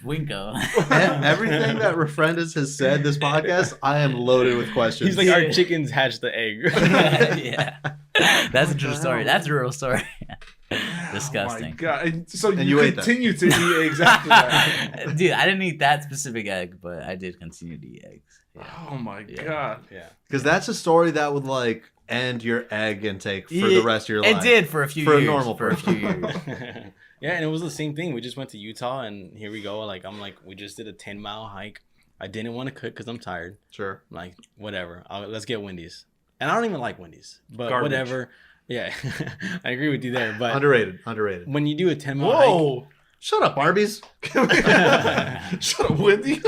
Winko.
Everything that Refriendez has said this podcast, I am loaded with questions.
He's like, our chickens hatched the egg.
Yeah. That's a true story. That's a real story. Disgusting.
Oh my God. And so
And
you
you ate that.
continue to eat eggs after that.
Dude, I didn't eat that specific egg, but I did continue to eat eggs. Yeah.
Oh my
Yeah.
God.
Yeah.
Because that's a story that would like end your egg intake for the rest of your life.
It did for a few
For a
years.
normal
for a few years.
Yeah, and it was the same thing. We just went to Utah, and here we go. Like, we just did a 10-mile hike. I didn't want to cook because I'm tired.
Sure.
I'm like, whatever. Let's get Wendy's. And I don't even like Wendy's, but
Garbage.
whatever. Yeah, I agree with you there. But
Underrated.
when you do a 10-mile
Whoa.
Shut up, Arby's.
Shut up, Wendy.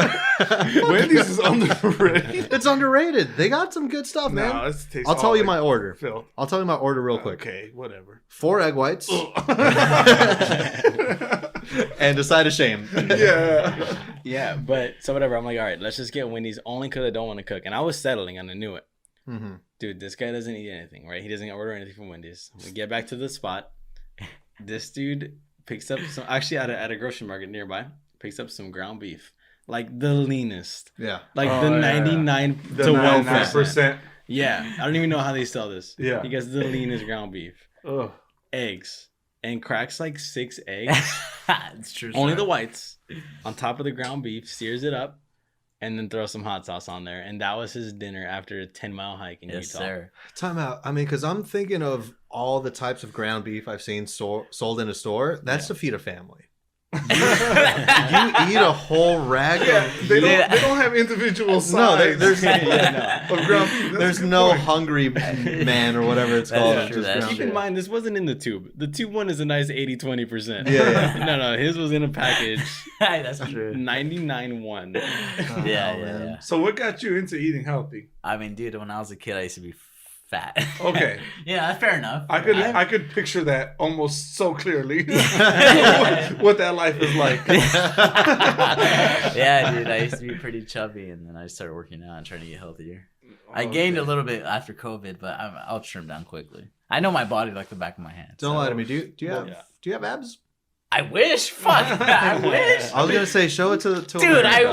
Wendy's is underrated.
It's underrated. They got some good stuff, man.
No, it tastes
I'll tell
all
you
like
my order.
Phil.
I'll tell you my order real quick.
Okay, whatever.
4 egg whites and a side of shame.
Yeah.
yeah, but so whatever. I'm like, all right, let's just get Wendy's only because I don't want to cook. And I was settling, and I knew it.
Mm-hmm.
Dude, this guy doesn't eat anything, right? He doesn't order anything from Wendy's. We get back to the spot. This dude picks up some, actually at a grocery market nearby, picks up some ground beef. Like the leanest.
Yeah.
Like
Oh,
the
yeah.
99
The
to 1%.
99%.
Yeah. I don't even know how they sell this.
Yeah.
He gets the leanest ground beef.
Ugh.
Eggs. And cracks like 6 eggs.
It's true.
Only
story.
the whites. On top of the ground beef. Sears it up. And then throw some hot sauce on there. And that was his dinner after a 10-mile hike in
Yes,
Utah.
sir.
Time out. I mean, because I'm thinking of all the types of ground beef I've seen sold in a store. That's to feed a family. You eat a whole rack of
They don't have individual sides.
there's
of ground beef.
there's no hungry man or whatever it's
That's
called.
true,
It's just
that's
ground
Keep
beef.
in mind, this wasn't in the tube. The tube one is a nice 80-20%.
Yeah.
No, his was in a package.
That's true.
99-1.
Oh,
Yeah.
man.
So what got you into eating healthy?
I mean, dude, when I was a kid, I used to be fat.
Okay.
Yeah, that's fair enough.
I could picture that almost so clearly. what that life is like.
Yeah, dude, I used to be pretty chubby, and then I started working out and trying to get healthier. I gained a little bit after COVID, but I'll trim down quickly. I know my body like the back of my hand.
Don't
so-
lie to me. Do you have
Yeah.
do you have abs?
I wish. Fuck. I wish.
I was gonna say show it to
Dude,
America.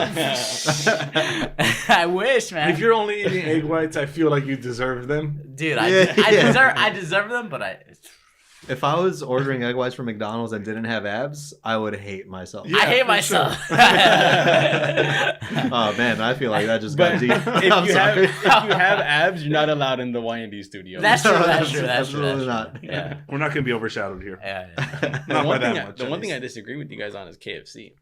I wish, man.
If you're only eating egg whites, I feel like you deserve them.
Dude,
Yeah.
I deserve them, but
If I was ordering egg whites from McDonald's and didn't have abs, I would hate myself.
Yeah,
I hate
for
myself.
Oh man, I feel like that just
But
got deep.
if
I'm
you
sorry.
have abs, you're not allowed in the Y&D studio.
That's true.
No,
That's true. That's true.
absolutely
That's
not.
true. Yeah.
We're not going to be overshadowed here.
Yeah.
The
Not by
one
that
thing,
much.
the
at
one thing I
least.
disagree with you guys on is KFC.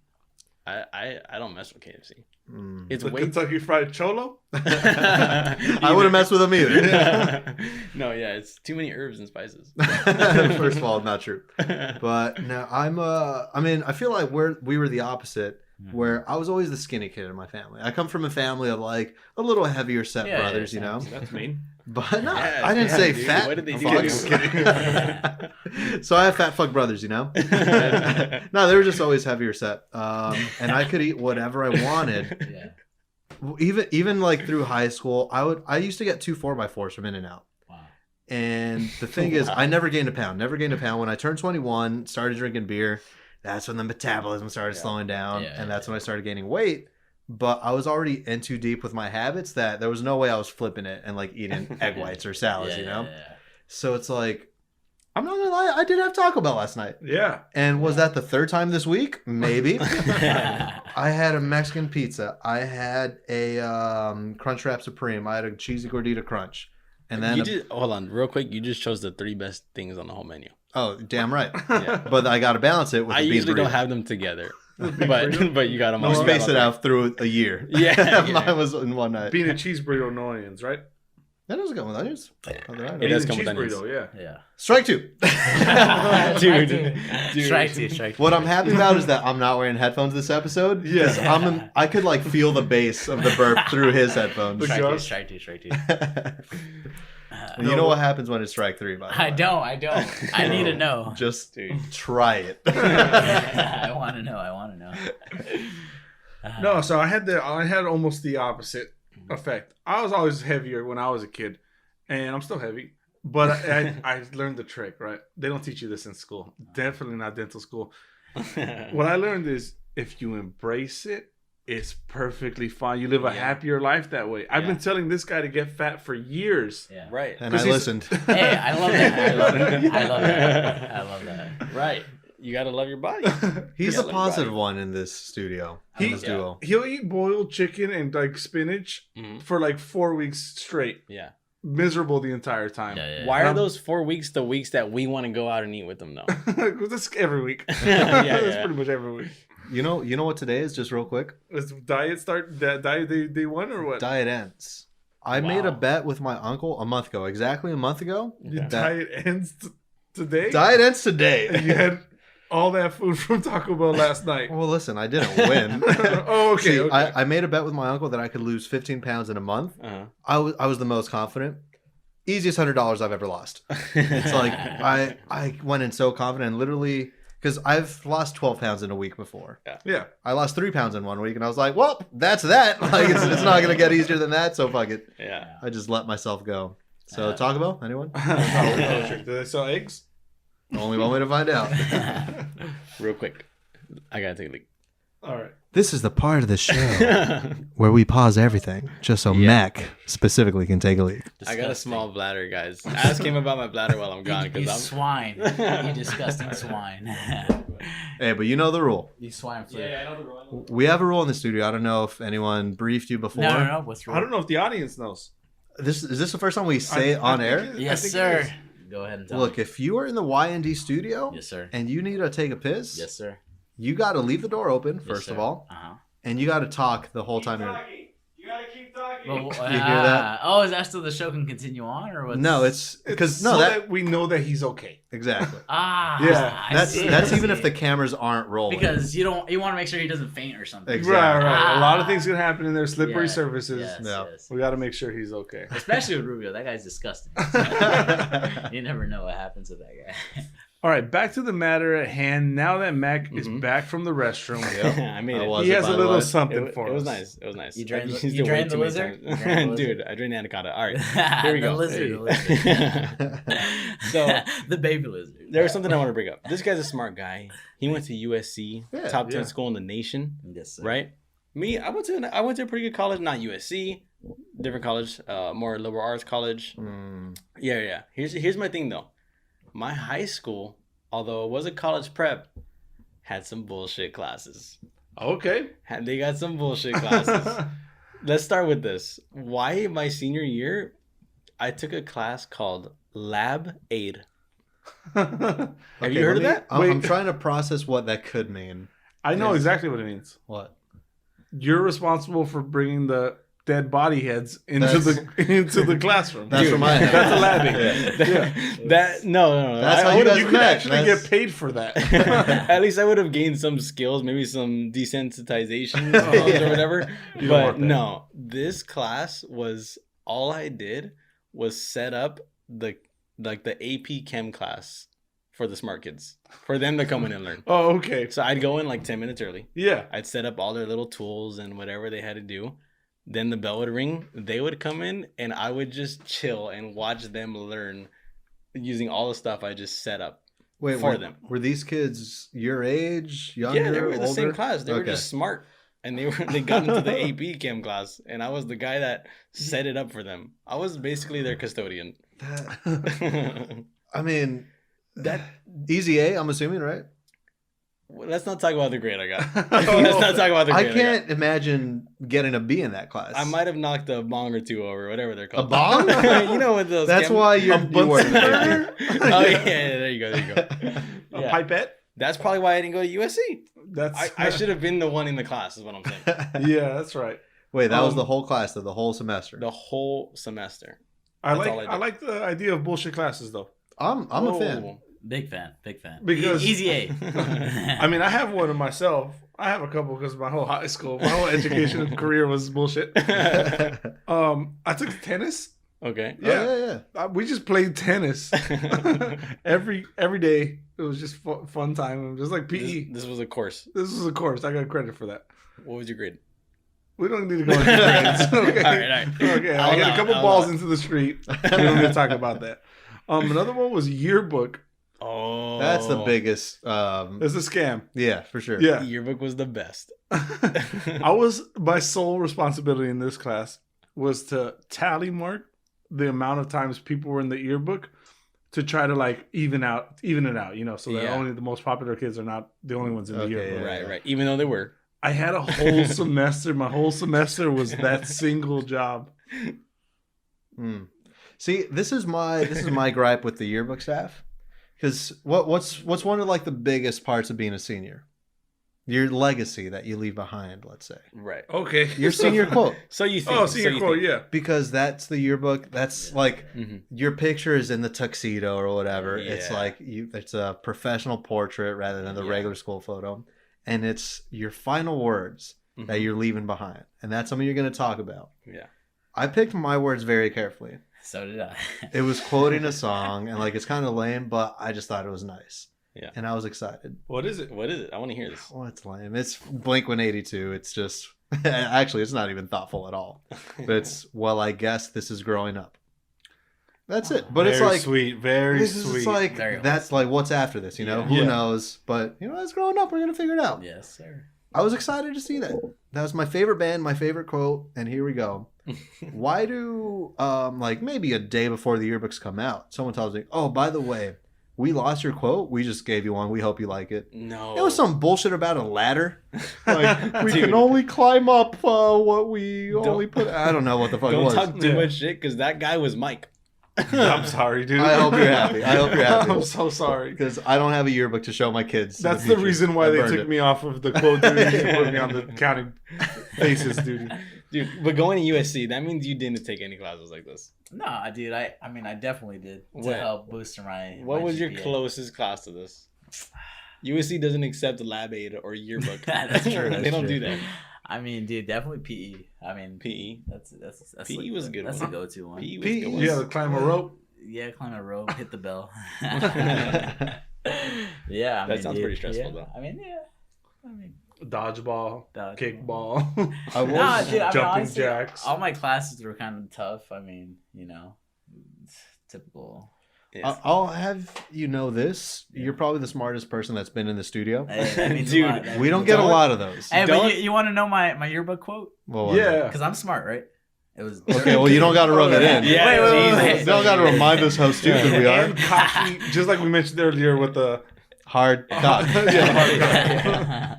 I don't mess with KFC.
Mm.
It's
The
way
Kentucky Fried Cholo?
I wouldn't mess with them either.
No, yeah, it's too many herbs and spices.
First of all, not true. But no, I mean, I feel like we were the opposite, where I was always the skinny kid in my family. I come from a family of like a little heavier set
Yeah,
brothers,
yeah,
you know.
That's mean.
But no,
Yeah,
I didn't
yeah,
say
dude.
fat.
What did they do?
fucks.
Kidding.
So I have fat fuck brothers, you know. No, they were just always heavier set, and I could eat whatever I wanted.
Yeah.
Even like through high school, I used to get 2 4x4s from In-N-Out.
Wow.
And the thing is, I never gained a pound. When I turned 21, started drinking beer. That's when the metabolism started slowing down,
Yeah,
and that's when I started gaining weight. But I was already in too deep with my habits that there was no way I was flipping it and like eating egg whites or salads,
Yeah,
you know.
yeah.
So it's like I'm not gonna lie, I did have Taco Bell last night.
Yeah.
And was that the third time this week? Maybe. I had a Mexican pizza. I had a Crunchwrap Supreme. I had a cheesy gordita crunch. And then
hold on, real quick. You just chose the 3 best things on the whole menu.
oh, damn right.
Yeah.
But I got to balance it with
I
the bean
usually don't
burrito.
have them together, but you got them.
No,
all.
space it out through a year.
Yeah, yeah.
Mine was in one night.
Being a cheese burrito, no onions, right?
That doesn't go with onions.
It does come
cheese
with onions.
burrito, yeah.
Yeah.
Strike 2.
Dude.
Strike two.
What I'm happy about is that I'm not wearing headphones this episode. Yes, I could like feel the bass of the burp through his headphones.
Strike two.
And you know what happens when it's strike 3, by the way.
I don't. I need to know.
Just try it.
I want to know.
No, so I had almost the opposite effect. I was always heavier when I was a kid, and I'm still heavy. But I learned the trick, right? They don't teach you this in school. Definitely not dental school. What I learned is if you embrace it, it's perfecally fine. You live a happier life that way. I've been telling this guy to get fat for years.
Yeah.
Right.
And I listened.
Hey, I love that. I love that.
Right. You gotta love your body.
He's a positive one in this studio. In this duo.
He'll eat boiled chicken and like spinach for like 4 weeks straight.
Yeah.
Miserable the entire time.
Yeah.
Why are those 4 weeks the weeks that we want to go out and eat with them though?
That's every week.
That's
pretty much every week.
You know what today is, just real quick?
Is diet day one or what?
Diet ends. I made a bet with my uncle a month ago, exactly a month ago.
Your diet ends today?
Diet ends today.
And you had all that food from Taco Bell last night.
Well, listen, I didn't win.
Oh, okay.
See,
okay.
I made a bet with my uncle that I could lose 15 pounds in a month.
Uh-huh.
I was the most confident. Easiest $100 I've ever lost. It's like I went in so confident, and literally, because I've lost 12 pounds in a week before.
Yeah.
I lost 3 pounds in 1 week, and I was like, well, that's that. Like it's not gonna get easier than that, so fuck it.
Yeah.
I just let myself go. So Taco Bell, anyone?
Do they sell eggs?
Only one way to find out.
Real quick. I gotta take a leak.
All right.
This is the part of the show where we pause everything just so Mac specifically can take a leak.
I got a small bladder, guys. Ask him about my bladder while I'm gone,
You
because I'm
swine. You disgusting swine.
Hey, but you know the rule.
You swine flu.
I know the rule.
We have a rule in the studio. I don't know if anyone briefed you before.
No. What's
I
wrong?
don't know if the audience knows.
Is this the first time we say it on air?
Yes,
I think
sir.
it is.
Go ahead and tell
Look,
me.
if you are in the Y&D studio
Yes, sir.
and you need to take a piss,
Yes, sir.
you got to leave the door open,
Yes,
first of
sir.
all,
Uh-huh.
and you got to talk the whole time.
You gotta keep talking.
Well,
You hear that?
Oh, is that so the show can continue on, or what's...
No, it's because
so that we know that he's okay.
exactly.
Yeah,
I
That's
see.
that's even if the cameras aren't rolling.
because you want to make sure he doesn't faint or something.
Exactly.
Right. A lot of things can happen in there. Slippery
Yeah,
surfaces.
Yes,
Yeah.
yes.
We got to make sure he's okay.
Especially with Rubio, that guy's disgusting. You never know what happens with that guy.
All right, back to the matter at hand. Now that Mac is back from the restroom,
I made
I
it.
was
he
it,
has
by
a
the
little
way.
something for
It was
us.
nice. It was nice.
You drained
I've
the-
used
you
it way
drained the
too many
lizard?
times.
You drained the
Dude, I drained the anaconda. All right.
Here
we go.
The lizard.
Hey.
The lizard.
So
the baby lizard.
there was something I want to bring up. This guy's a smart guy. He went to USC,
Yeah,
top 10
yeah.
school in the nation,
Yes, sir.
right? Me, I went to a pretty good college, not USC, different college, more liberal arts college. Yeah. Here's my thing though. My high school, although it was a college prep, had some bullshit classes.
Okay.
They got some bullshit classes. Let's start with this. Why my senior year, I took a class called Lab Aid. Have you heard of that?
I'm
Wait.
trying to process what that could mean.
I know exactly what it means.
What?
You're responsible for bringing the dead body heads into
That's-
the classroom.
That's from my head.
That's a lab aid.
Yeah.
That no.
That's how
I
you
would've-
guys
You could
met.
actually
That's-
get paid for that.
At least I would have gained some skills, maybe some desensitization or whatever.
You don't
But
want that.
no, this class was all I did was set up the AP Chem class for the smart kids for them to come in and learn.
Oh, okay.
So I'd go in like 10 minutes early.
Yeah.
I'd set up all their little tools and whatever they had to do. Then the bell would ring. They would come in, and I would just chill and watch them learn using all the stuff I just set up.
Wait,
for
were,
them.
Were these kids your age, younger,
Yeah, they were in the same
older?
class. They were
Okay.
just smart, and they got into the AP Chem class, and I was the guy that set it up for them. I was basically their custodian.
That- I mean,
That
Easy A, I'm assuming, right?
let's not talk about the grade I got. Let's not talk about the
I
grade
can't imagine getting a B in that class.
I might have knocked a bong or two over, whatever they're
A
called.
bong?
You know what those?
That's why you weren't
Bunsen
an
burner?
AP.
Oh yeah, there you go. There you go.
A
Yeah.
pipette?
That's probably why I didn't go to USC.
That's
I should have been the one in the class. Is what I'm saying.
Yeah, that's right.
Wait, that was the whole class, though, the whole semester.
The whole semester.
I
That's all I
like
did.
I like the idea of bullshit classes though.
I'm a fan.
Whoa.
Big fan.
Because-
Easy A.
I mean, I have one of myself. I have a couple because my whole high school, my whole education and career was bullshit. I took tennis.
Okay.
Yeah.
We just played tennis every day. It was just fun time. It was just like PE.
This was a course.
This was a course. I got credit for that.
What was your grade?
We don't need to go into grades. Okay.
All right.
Okay. I hit a couple balls into the street. We don't need to talk about that. Another one was Yearbook.
Oh,
That's the biggest.
It's a scam.
Yeah, for sure.
Yeah.
Yearbook was the best.
My sole responsibility in this class was to tally mark the amount of times people were in the yearbook to try to like even it out, you know, so that
Yeah.
only the most popular kids are not the only ones in the
Okay,
yearbook.
yeah.
Right. Even though they were.
I had a whole semester. My whole semester was that single job.
Hmm. See, this is my gripe with the yearbook staff, because what's one of like the biggest parts of being a senior? Your legacy that you leave behind, let's say.
Right.
Okay.
Your senior quote.
So you think?
Oh, senior quote, yeah.
Because that's the yearbook. That's like
Mhm.
your picture is in the tuxedo or whatever. It's
Yeah.
like it's a professional portrait rather than the
Yeah.
regular school photo. And it's your final words that you're leaving behind. And that's something you're going to talk about.
Yeah.
I picked my words very carefully.
So did I.
It was quoting a song, and like it's kind of lame, but I just thought it was nice.
Yeah.
And I was excited.
What is it?
What is it? I want to hear this.
Oh, it's lame. It's Blink-182. It's just actually it's not even thoughtful at all. But it's I guess this is growing up. That's it. But it's
Very
like
sweet, very
this
sweet.
is like
Very
that's like what's after this, you know?
Yeah.
Who
Yeah.
knows? But you know, it's growing up. We're gonna figure it out.
Yes, sir.
I was excited to see that. That was my favorite band, my favorite quote, and here we go. Why do like maybe a day before the yearbooks come out, someone tells me, "Oh, by the way, we lost your quote. We just gave you one. We hope you like it."
No.
It was some bullshit about a ladder. Like we
Dude.
can only climb up what we only put. I don't know what the fuck it
Don't
was.
talk too
Yeah.
much shit because that guy was Mike.
I'm sorry, dude.
I hope you're happy. I hope you're happy.
I'm so sorry.
Because I don't have a yearbook to show my kids. in
That's the
future.
reason why
I
they
burned
took
it.
me off of the quote duty to put me on the counting faces duty.
Dude, but going to USC, that means you didn't take any classes like this.
No, dude. I mean, I definitely did to
What?
help boost my.
What
my
was your
GPA.
closest class to this? USC doesn't accept lab aid or yearbook.
That's true.
They
That's
don't
true.
do that.
I mean, dude, definitely PE. I mean,
PE.
That's
PE
like,
was a good
That's
one.
a go-to one.
PE was
PE,
good
You had to climb a rope.
Yeah, climb a rope, hit the bell.
That
Yeah, I mean,
sounds
dude,
pretty stressful,
yeah.
though.
I mean, yeah. I mean,
Dodgeball,
Dodgeball.
kickball,
I was
nah, dude. I mean,
jumping
honestly,
jacks.
all my classes were kind of tough. I mean, you know, it's typical.
Yes.
I'll have you know this. You're probably the smartest person that's been in the studio.
Hey, that means
Dude,
a lot. That
We don't
means
get a
lot.
lot of those.
Hey,
Don't-
but you want to know my yearbook quote?
What was it?
Yeah.
Because I'm smart, right? It was
Okay, well, you don't got to rub it in.
Yeah,
You
Jesus.
don't got to remind us how stupid we are.
And cocky, just like we mentioned earlier with the
Hard cock.
Yeah,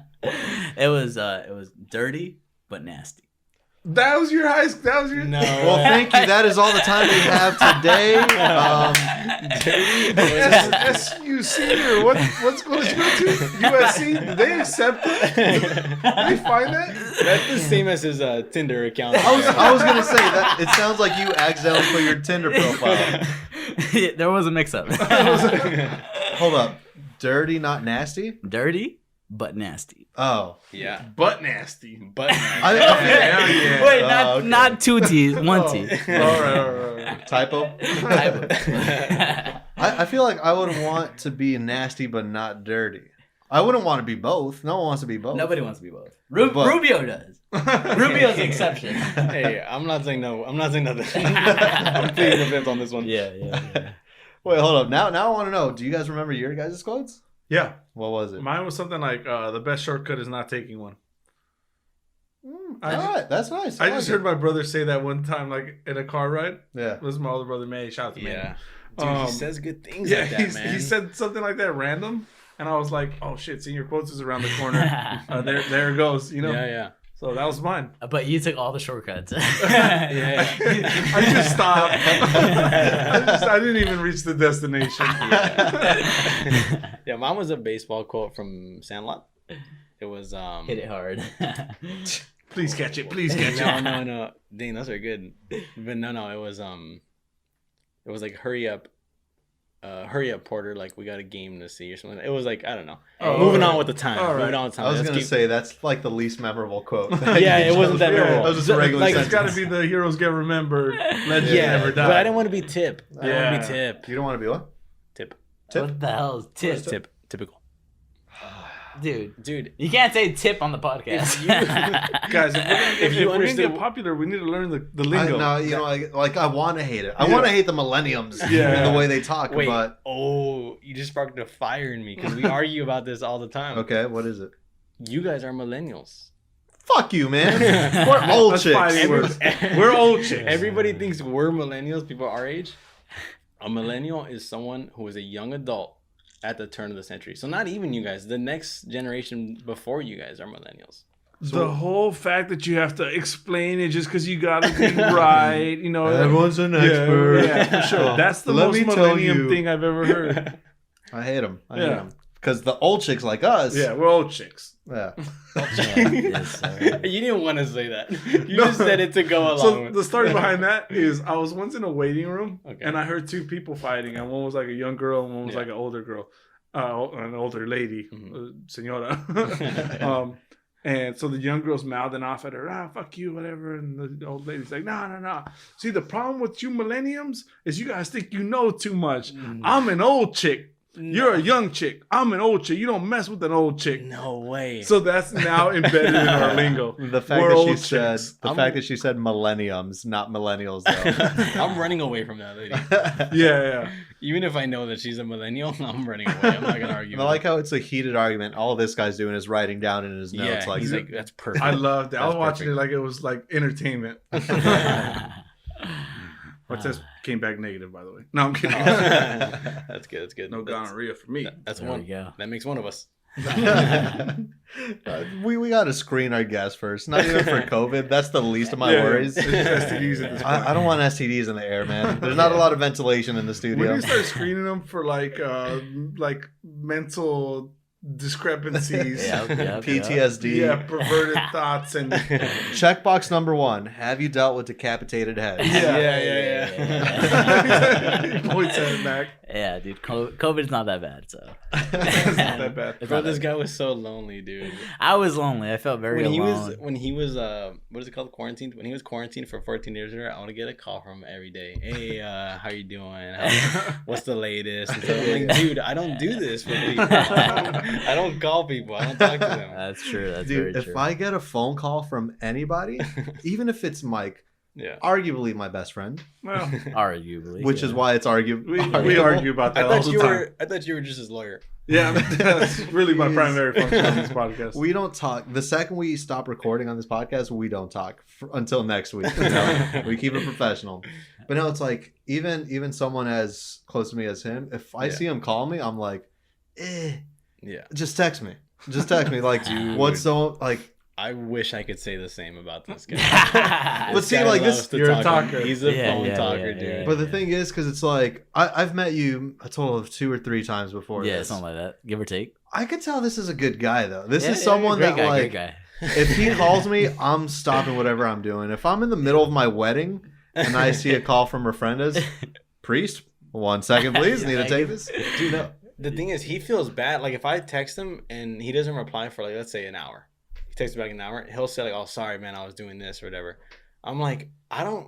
it was dirty but nasty.
that was your high school. That was your
No.
Well, thank you. That is all the time we have today.
SU senior. What school did you go to? USC. Did they accept it? Did they find that?
That's the same as his Tinder account.
I was gonna say that it sounds like you accidentally put your Tinder profile.
There was a mix-up.
Hold up. Dirty, not nasty?
Dirty but nasty.
Oh.
Yeah.
Butt nasty.
But
I
Hell yeah.
Wait,
Oh, okay.
not two T's, one
Oh,
T.
all right.
Typo? I feel like I would want to be nasty but not dirty. I wouldn't want to be both. No one wants to be both.
Nobody wants to be both.
But-
Rubio does. Rubio's the exception.
hey, I'm not saying no. I'm not saying nothing. I'm pleading the fifth on this one.
Yeah.
Wait, hold up. Now I want to know. Do you guys remember your guys' quotes?
Yeah,
What was it?
mine was something like the best shortcut is not taking one. I
All
ju-
right, that's nice.
I
like
just
it.
heard my brother say that one time, like in a car ride.
Yeah.
This is my older brother May. Shout out to May.
Yeah. Dude, he says good things
Yeah,
like that, man.
he said something like that random, and I was like, "Oh shit, senior quotes is around the corner." There it goes. You know.
Yeah.
So that was mine.
But you took all the shortcuts.
Yeah.
I just stopped. I didn't even reach the destination.
Yeah, mine was a baseball quote from Sandlot. It was
Hit it hard.
Please catch it. Please catch it.
No. Dang, those are good. But no, it was like hurry up, Porter, like we got a game to see or something. It was like, I don't know. Moving on with the time.
All right.
Moving on with time.
I was going to say, that's like the least memorable quote.
Yeah, it wasn't that memorable.
That was just a regular
Like,
It's
sentence.
got to be the heroes get remembered, legends
Yeah,
never die.
but I didn't want to be Tip. I don't want to be
Yeah.
Tip.
You don't want to be what?
Tip.
What the hell is tip?
Typical.
Dude, you can't say tip on the podcast.
Guys, if
you
we're gonna
understood-
get popular, we need to learn the lingo.
No, you know, like I want to hate it. I want to hate the millenniums
Yeah.
and the way they talk,
Wait.
but
You just sparked a fire in me because we argue about this all the time.
okay, what is it?
You guys are millennials.
Fuck you, man. We're old
That's
chicks.
fighting words. We're old chicks.
Everybody thinks we're millennials, people our age. A millennial is someone who is a young adult at the turn of the century. So not even you guys. The next generation before you guys are millennials.
The whole fact that you have to explain it just because you gotta be right, you know.
Everyone's an expert.
Yeah, for sure. That's the
Let
most
me tell
millennium
you.
thing I've ever heard.
I hate them. I hate
Yeah.
them. Because the old chicks like us.
Yeah, we're old chicks.
Yeah.
Yes, sir.
You didn't want to say that. You
No.
just said it to go along
So
with.
the story behind that is I was once in a waiting room
Okay.
and I heard two people fighting, and one was like a young girl and one was
Yeah.
like an older girl, an older lady, senora. And so the young girl's mouthing off at her, fuck you, whatever. And the old lady's like, no. See, the problem with you millenniums is you guys think you know too much. I'm an old chick. You're a young chick. I'm an old chick. You don't mess with an old chick.
No way.
So that's now embedded in our lingo.
The fact
We're
that
old
she said
chicks.
fact that she said millenniums, not millennials though.
I'm running away from that lady.
Yeah.
Even if I know that she's a millennial, I'm running away. I'm not gonna argue.
I like how it's a heated argument. All this guy's doing is writing down in his notes.
Yeah,
like,
he's like, that's perfect.
I loved it. I was
That's
watching
perfect.
it like it was like entertainment. Which just came back negative, by the way. No, I'm kidding.
That's good. That's good.
No
That's-
gonorrhea for me.
That's
There
one.
we go.
That makes one of us.
we got to screen our guests first. Not even for COVID. That's the least of my
Yeah,
worries.
it's just STDs at this point.
I don't want STDs in the air, man. There's not a lot of ventilation in the
We
studio.
need to start screening them for like mental discrepancies.
Yep.
PTSD.
Yeah, perverted thoughts and
Checkbox number 1. Have you dealt with decapitated heads?
Yeah.
Yeah.
He points at it back.
Yeah, dude. COVID's not that bad, so.
It's not that bad.
It's
Bro,
not
this
that
guy was so lonely, dude.
bad. I was lonely. I felt very alone.
When he was what is it called, quarantined? When he was quarantined for 14 days, I want to get a call from him every day. Hey, how you doing? What's the latest? And so I'm like, dude, I don't do this for people. I don't call people. I don't talk to them.
That's true. That's
Dude,
very
if
true.
I get a phone call from anybody, even if it's Mike,
Yeah.
arguably my best friend,
Well,
Arguably.
which is why it's arguable.
we argue about that all the time.
I thought you were just his lawyer.
Yeah, that's really my primary function on this podcast.
We don't talk. The second we stop recording on this podcast, we don't talk until next week. You know? We keep it professional. But no, it's like even someone as close to me as him, if I see him call me, I'm like,
Yeah.
just text me. Just text me. Like, what's so like?
I wish I could say the same about this guy.
But see, like this,
you're a talker.
He's a
Yeah,
phone
yeah,
talker,
yeah,
dude.
yeah.
But the thing is, because it's like I've met you a total of 2 or 3 times before.
Yeah,
this.
something like that. Give or take.
I could tell this is a good guy though. This
Yeah,
is
yeah,
someone
great
that
guy,
like,
great guy.
if he calls me, I'm stopping whatever I'm doing. If I'm in the middle of my wedding and I see a call from Refriendez, priest, 1 second, please. Need to take this.
Dude, no, the thing is, he feels bad. Like, if I text him and he doesn't reply for, like, let's say an hour. He texts me back an hour. He'll say, like, oh, sorry, man, I was doing this or whatever. I'm like,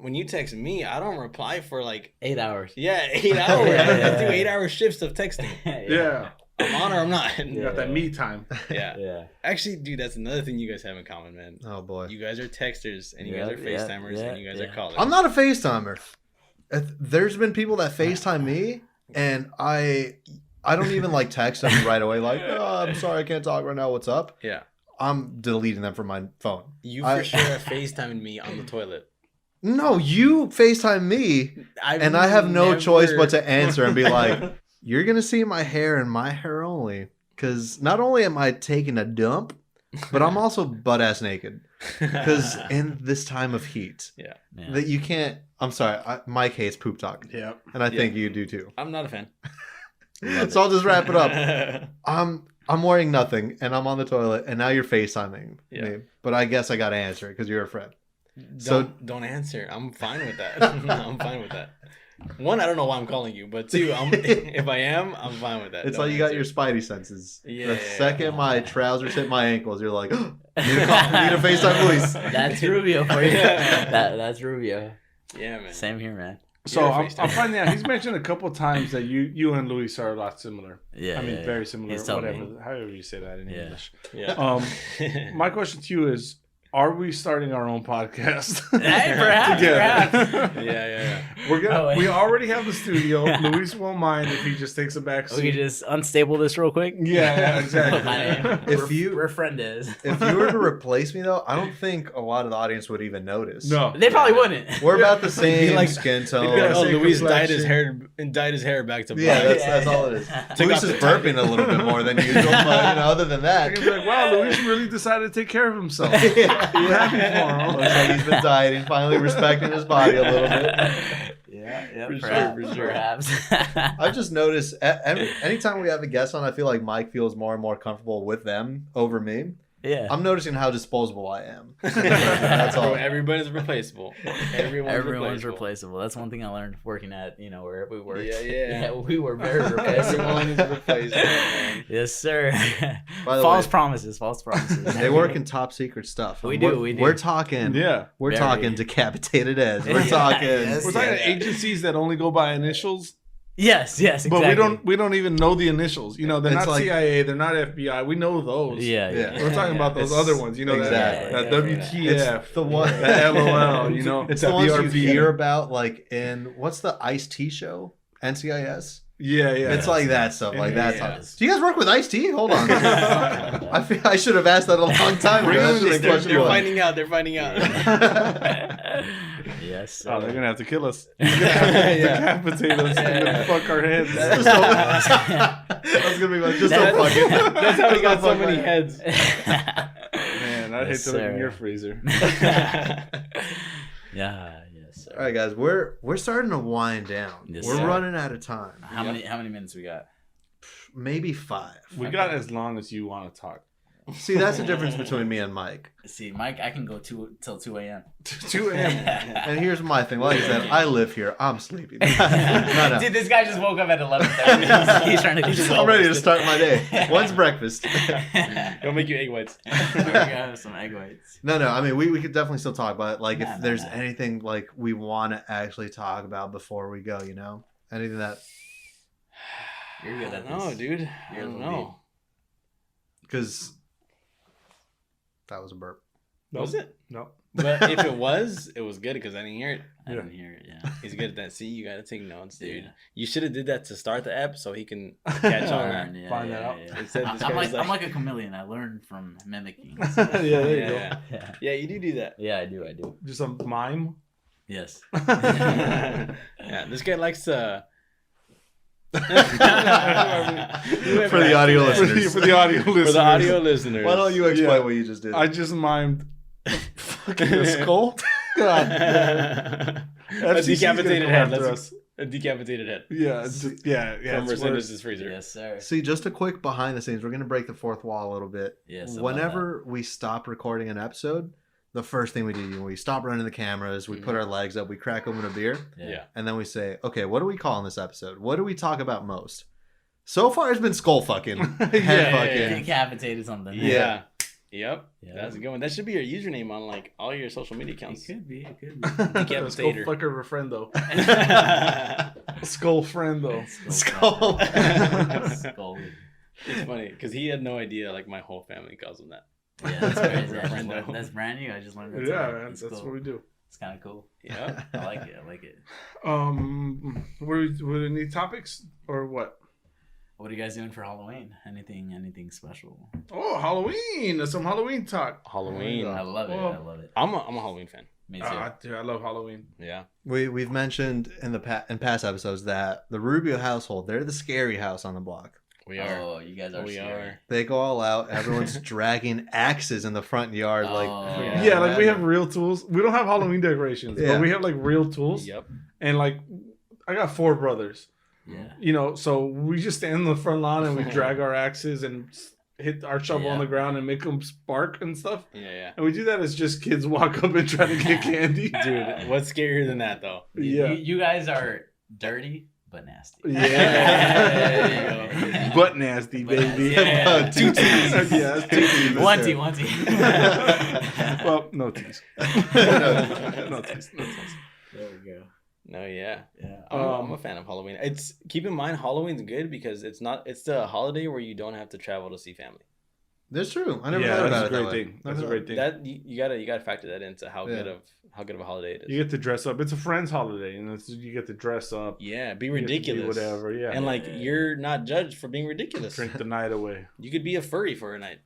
when you text me, I don't reply for, like,
8 hours.
8 hours.
Yeah,
I do
yeah.
8-hour shifts of texting.
Yeah.
I'm on or I'm not.
You got that me time.
Yeah.
Yeah.
Actually, dude, that's another thing you guys have in common, man.
Oh boy,
You guys are texters and you
Yeah,
guys are
yeah,
FaceTimers
yeah,
and you guys are
yeah.
callers.
I'm not a FaceTimer. There's been people that FaceTime me, and I don't even like text them right away. Like, oh, I'm sorry, I can't talk right now. What's up?
Yeah.
I'm deleting them from my phone.
You for sure have FaceTimed me on the toilet.
No, you FaceTime me, and I have no choice but to answer and be like, "You're gonna see my hair and my hair only." Because not only am I taking a dump, but I'm also butt ass naked. Because in this time of heat, that you can't. I'm sorry, Mike hates poop talk.
Yeah,
and I think you do too.
I'm not a fan.
So I'll just wrap it up. I'm wearing nothing, and I'm on the toilet, and now you're FaceTiming me. But I guess I gotta answer it because you're a friend.
Don't answer. I'm fine with that. I'm fine with that. One, I don't know why I'm calling you, but two, if I am, I'm fine with that.
It's like you got your spidey senses. The second my trousers hit my ankles, you're like, need to FaceTime Luis.
That's Rubio for you. That's Rubio.
Yeah, man.
Same here, man.
So I'm finding out he's mentioned a couple times that you and Luis are a lot similar.
Yeah,
I mean very similar. Whatever,
me.
however you say that in English.
Yeah.
My question to you is: are we starting our own podcast?
Hey, perhaps.
Yeah.
We're gonna. We already have the studio. Luis won't mind if he just takes a back seat.
We can just unstable this real quick.
Yeah, exactly.
My name. Refriendez.
If you were to replace me though, I don't think a lot of the audience would even notice.
No,
they probably wouldn't.
We're about the same
like-
skin tone.
Oh, Luis dyed
complexion.
his hair back to black.
Yeah, that's all it is. Luis is burping a little bit more than usual, but other than that,
He's like, wow, Luis really decided to take care of himself.
yeah.
I'm happy for him.
Looks like he's been dieting, finally respecting his body a little bit.
Yeah,
For sure.
perhaps.
I've just noticed anytime we have a guest on, I feel like Mike feels more and more comfortable with them over me.
Yeah.
I'm noticing how disposable I am. That's all.
Bro, everybody's replaceable.
Everyone's replaceable. That's one thing I learned working at, wherever we worked.
Yeah.
We were very replaceable.
Everyone is replaceable, man.
Yes, sir.
By the
False
way,
promises.
they work in top secret stuff.
We
We're-
do.
We're talking.
Yeah.
We're
Very.
talking decapitated heads. We're talking.
Yes.
We're talking agencies that only go by initials,
Yes, exactly.
but we don't even know the initials. They're
It's
not
like-
CIA, they're not FBI. We know those.
Yeah.
We're talking about those
It's-
other ones.
exactly.
that
Yeah.
WTF,
It's the one.
that LOL.
It's
that
the ones you
BRB.
hear about, like in what's the Ice-T show? NCIS.
Yeah.
It's like that stuff. Like that.
Yeah.
Do you guys work with Ice-T? Hold on. I feel I should have asked that a long time ago. That should've been
They're
questionable.
finding out. They're finding out.
Yes, sir.
Oh, they're gonna have to kill us. Decapitate us. They're gonna fuck our heads.
Just That's gonna be like, just don't fuck it.
That's how we got so
Fuck
many
my-
heads.
Man, I'd hate
Yes,
to look in
sir.
your freezer.
Yeah, yes, sir.
All right, guys, we're starting to wind down.
Yes,
We're
sir.
running out of time.
How many minutes we got?
Maybe 5.
We got as long as you want to talk.
See, that's the difference between me and Mike.
See, Mike, I can go till 2 a.m.
2 a.m.
And here's my thing. Like I said, I live here. I'm sleepy. No.
Dude, this guy just woke up at 11:30. He's trying to do
I'm ready to start my day. When's breakfast?
Go make you egg whites.
We got some egg whites.
No. I mean, we could definitely still talk about it. Like,
Nah,
if there's
nah.
anything like we want to actually talk about before we go, anything that,
You're good at this.
No, dude. I
You're
don't
the
know.
because that was a burp.
Was it?
No.
But if it was good because I didn't hear it.
I didn't hear it. Yeah.
He's good at that. See, you gotta take notes, dude.
Yeah.
You should have did that to start the app so he can catch on that.
Yeah,
Find that out.
Instead, this
I'm
guy's
like, I'm like a chameleon. I learn from mimicking.
Yeah, there you go.
Yeah.
Yeah, you do that.
Yeah, I do.
Just a mime.
Yes.
Yeah, this guy likes to.
For the audio listeners.
For the audio listeners.
For the audio listeners.
Why don't you explain
Yeah.
what you just did?
I just mimed fucking a skull. God.
A
FCC 's
decapitated
gonna come
head.
after
Let's, a decapitated head.
Yeah, yeah.
From
it's worse.
Refriendez' freezer.
Yes, sir.
See, just a quick behind the scenes. We're going to break the fourth wall a little bit.
Yes. I love
Whenever we stop recording an episode, the first thing we do, we stop running the cameras, we put our legs up, we crack open a beer,
that.
Yeah.
and then we say, okay, what do we call in this episode? What do we talk about most? So far, it's been skull fucking, head
Yeah,
fucking.
Decapitated something.
Yeah. Yep.
Yeah.
That's a good one. That should be your username on like all your social media
It
accounts.
could be. It could be.
Skull
Decapitator.
fucker Refriendo. Skull friendo.
Skull.
Skull.
It's funny because he had no idea. Like my whole family calls him that.
Yeah, that's crazy. I just
Refriendo.
learned- That's brand new. I just learned that.
Yeah,
today.
man,
It's
that's
cool.
what we do.
It's kind of cool.
Yeah.
I like it. I like it.
Would we need topics or what?
What are you guys doing for Halloween? Anything special?
Oh, Halloween! Some Halloween talk.
Halloween.
I love it.
Well,
I love it.
I'm a Halloween fan.
Me too.
Dude, I love Halloween.
Yeah.
We've mentioned in past episodes that the Rubio household, they're the scary house on the block.
We are.
Oh, you guys are scary.
They go all out. Everyone's dragging axes in the front yard.
Yeah, like we have real tools. We don't have Halloween decorations, but we have like real tools.
Yep.
And like, I got 4 brothers.
Yeah.
You know, so we just stand in the front lawn and we drag our axes and hit our shovel on the ground and make them spark and stuff.
Yeah.
And we do that as just kids walk up and try to get candy.
Dude, what's scarier than that though?
Yeah.
You guys are dirty but nasty.
Yeah. Butt nasty, baby.
Yeah.
2 T's. Yeah, 2 T's.
One T.
Well, no T's. No T's.
There we go.
No, yeah.
Yeah.
I'm a fan of Halloween. It's keep in mind Halloween's good because it's the holiday where you don't have to travel to see family.
That's true. I never thought about it that way.
That's a great thing.
That you gotta factor that into how good of a holiday it is.
You get to dress up. It's a friend's holiday, and you get to dress up.
Yeah, be ridiculous.
Whatever. Yeah.
And like you're not judged for being ridiculous.
Drink the night away.
You could be a furry for a night.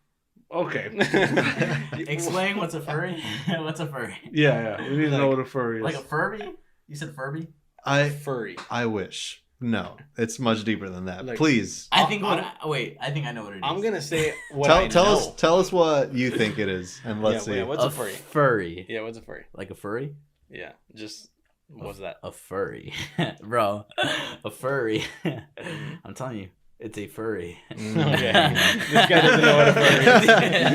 Okay.
Explain what's a furry. What's a furry?
Yeah. We need to know what a furry is.
Like a Furby? You said Furby?
Furry.
I wish. No, it's much deeper than that.
Like,
Please.
I think I know what it is.
I'm gonna say what
tell us what you think it is, and let's see.
What's a furry?
Furry.
Yeah, what's a furry?
Like a furry?
Yeah, just what's that?
A furry, bro. A furry. I'm telling you, it's a furry.
Okay. This guy doesn't know what a furry is.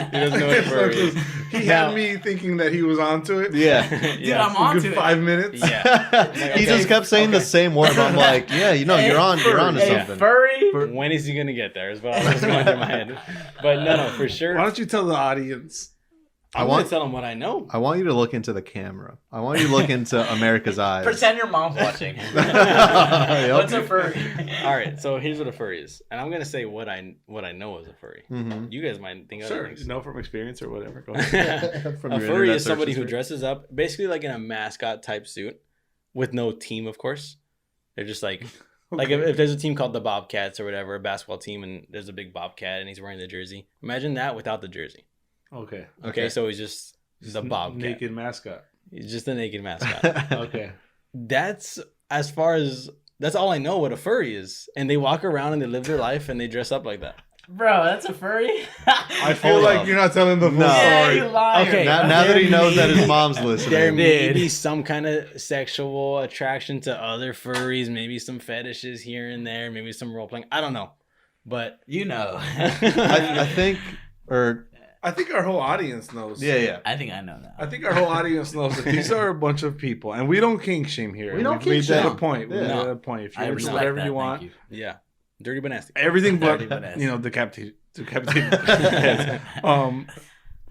He doesn't know what a furry is.
He had me thinking that he was onto it.
Yeah.
Dude, I'm onto
Good
it.
5 minutes.
Yeah.
He just kept saying the same word. I'm like, yeah, you're on to something.
Furry.
When is he gonna get there? Is what was going through my head. But no, for sure.
Why don't you tell the audience?
I want to tell him what I know.
I want you to look into the camera. I want you to look into America's eyes.
Pretend your mom's watching.
Yep.
What's a furry?
All right, so here's what a furry is, and I'm gonna say what I know as a furry.
Mm-hmm.
You guys might think
Sure.
other things.
Know from experience or whatever. Go ahead.
From
A
your
furry
internet
is somebody
search
who dresses up basically like in a mascot type suit with no team, of course. They're just like like if there's a team called the Bobcats or whatever, a basketball team, and there's a big Bobcat and he's wearing the jersey. Imagine that without the jersey.
Okay.
So he's just the Bobcat.
Naked mascot.
He's just a naked mascot.
Okay.
That's all I know what a furry is. And they walk around and they live their life and they dress up like that.
Bro, that's a furry?
I feel like you're not telling the full
Yeah,
story.
you liar.
Okay.
Now that he knows that his mom's listening.
There may be some kind of sexual attraction to other furries, maybe some fetishes here and there, maybe some role playing. I don't know. But
You know.
I think
our whole audience knows.
yeah.
I think I know now.
I think our whole audience knows that these are a bunch of people, and we don't kink shame here.
We don't
We've
kink
made that
shame.
a point. We
Yeah.
made that a point. If
I
you want to do
respect
whatever
that,
you want,
thank
yeah. Dirty but nasty.
everything but
Dirty but nasty.
decapitated.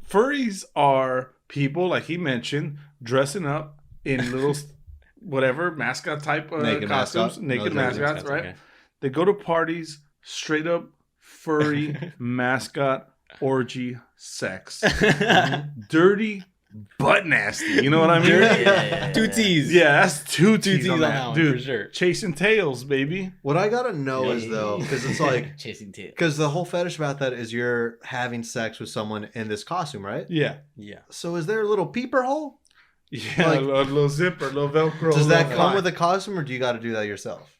Furries are people, like he mentioned, dressing up in little whatever mascot type
Naked
costumes,
mascot.
naked
No, naked
mascots, right?
okay.
They go to parties, straight up furry mascot orgy sex, dirty butt nasty. You know what I mean?
Yeah.
Two T's.
Yeah, that's two
Two
T's
T's
on
on
that,
that one,
dude.
for sure.
Chasing tails, baby.
What I gotta know is though, because it's like,
Chasing tail.
because the whole fetish about that is you're having sex with someone in this costume, right?
Yeah,
Yeah.
So is there a little peeper hole?
yeah,
Like-
a little zipper, a little Velcro.
Does
a
that
little
come
fly.
with a costume, or do you got to do that yourself?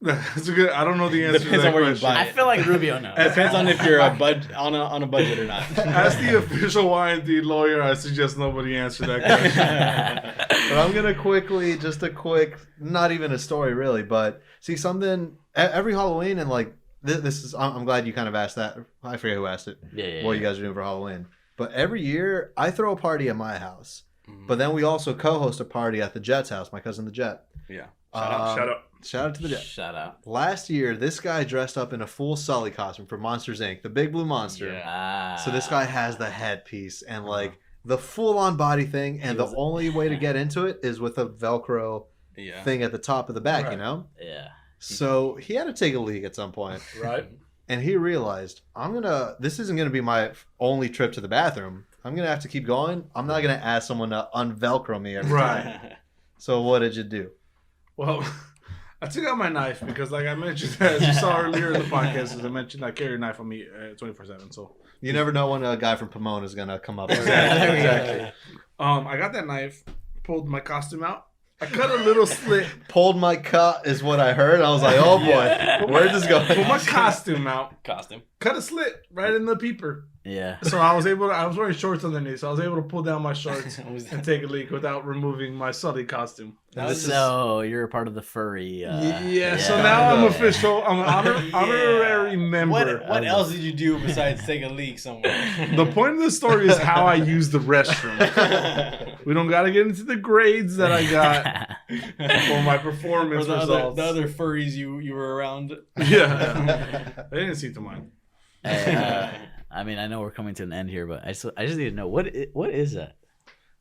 That's a good. I don't know the answer
Depends
to
on
that
where you
question.
buy
I feel like Rubio knows.
It depends on if you're on a budget or not.
As the official Y&D lawyer, I suggest nobody answer that question.
But I'm gonna quickly, just a quick, not even a story really, but see something every Halloween, and like this is. I'm glad you kind of asked that. I forget who asked it.
Yeah.
What you guys are doing for Halloween? But every year I throw a party at my house, but then we also co-host a party at the Jet's house. My cousin the Jet.
Yeah.
Shut up.
Shout out to the Jet.
Shut up.
Last year, this guy dressed up in a full Sully costume for Monsters Inc., the big blue monster.
Yeah.
So this guy has the headpiece and like the full-on body thing, and the only way to get into it is with a Velcro
Yeah.
thing at the top of the back,
Right.
you know?
Yeah.
So he had to take a leak at some point,
Right.
and he realized, this isn't gonna be my only trip to the bathroom. I'm gonna have to keep going. I'm not gonna ask someone to unvelcro me every time.
Right.
So what did you do?
Well, I took out my knife because, like I mentioned, as you saw earlier in the podcast, as I mentioned, I carry a knife on me 24/7. So
You never know when a guy from Pomona is gonna come up.
exactly. I got that knife, pulled my costume out. I cut a little slit.
Pulled my cut is what I heard. I was like, oh boy, where'd this go?
Pulled my costume out.
Costume.
Cut a slit right in the peeper.
Yeah.
So I was wearing shorts underneath, so I was able to pull down my shorts and take a leak without removing my Sully costume.
So you're a part of the furry.
Yeah, so now I'm official. I'm an honorary member.
What else did you do besides take a leak somewhere?
The point of the story is how I use the restroom. We don't got to get into the grades that I got for my performance results.
The other furries you were around.
Yeah, they didn't see to mine.
I mean, I know we're coming to an end here, but I just need to know what is that?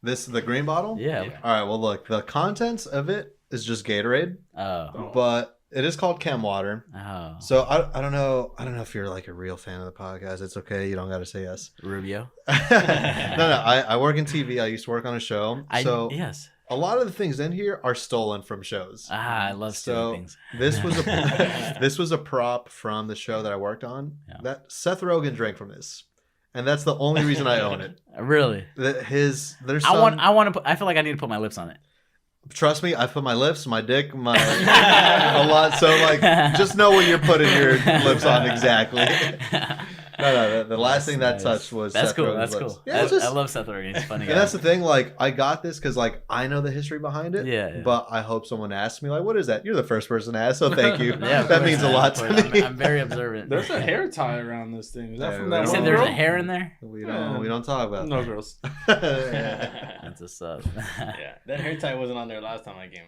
This the green bottle?
Yeah.
All right. Well, look, the contents of it is just Gatorade, but it is called Chem Water.
Oh.
So I don't know. I don't know if you're like a real fan of the podcast. It's okay. You don't got to say yes.
Rubio.
No. I work in TV. I used to work on a show.
Yes.
A lot of the things in here are stolen from shows.
I love stealing things.
This was a prop from the show that I worked on.
Yeah.
That Seth Rogen drank from this, and that's the only reason I own it.
Really?
There's
I want to. I feel like I need to put my lips on it.
Trust me, I put my lips, my dick, a lot. So like, just know what you're putting your lips on exactly. No. The last thing that touched was
that's
Seth
cool.
Rogen's
That's
lips.
cool.
Yeah,
I love Seth Rogen. He's funny.
And that's the thing. Like, I got this because like I know the history behind it.
Yeah.
But I hope someone asks me like, "What is that?" You're the first person to ask, so thank you.
Yeah,
that means a lot to me.
I'm very observant.
There's a hair tie around this thing. Is that from that
You
one
said there's
girl?
a hair in there?
We don't talk about
No
that.
girls.
That's a sub.
Yeah, that hair tie wasn't on there last time I came.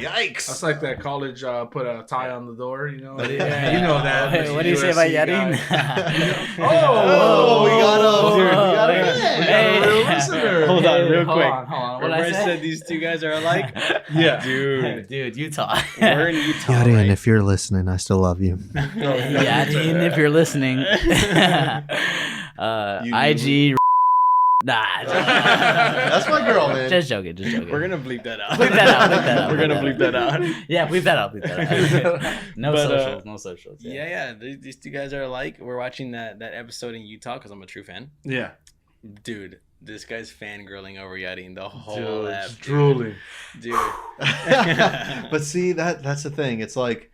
Yikes!
That's like that college put a tie on the door, you know?
Yeah.
You know that.
Hey, what do you say about
USC
Yeti?
guy.
Oh, we got a
Hey.
real listener.
Hold on, real quick.
Hold on. What
Remember I
I say?
said these two guys are alike?
Yeah.
Dude,
Utah.
we're in Utah,
Yadian,
right?
if you're listening, I still love you.
Yeah, Dean, if you're listening. IG. Nah.
That's my girl, man.
Just joking.
We're gonna bleep that out.
Bleep that out.
We're gonna bleep that out.
Yeah, bleep that out. No
But,
socials. No socials.
Yeah. These two guys are alike. We're watching that episode in Utah because I'm a true fan.
Yeah.
Dude, this guy's fangirling over Yeti in the whole app.
Drooling.
Dude.
But see, that's the thing. It's like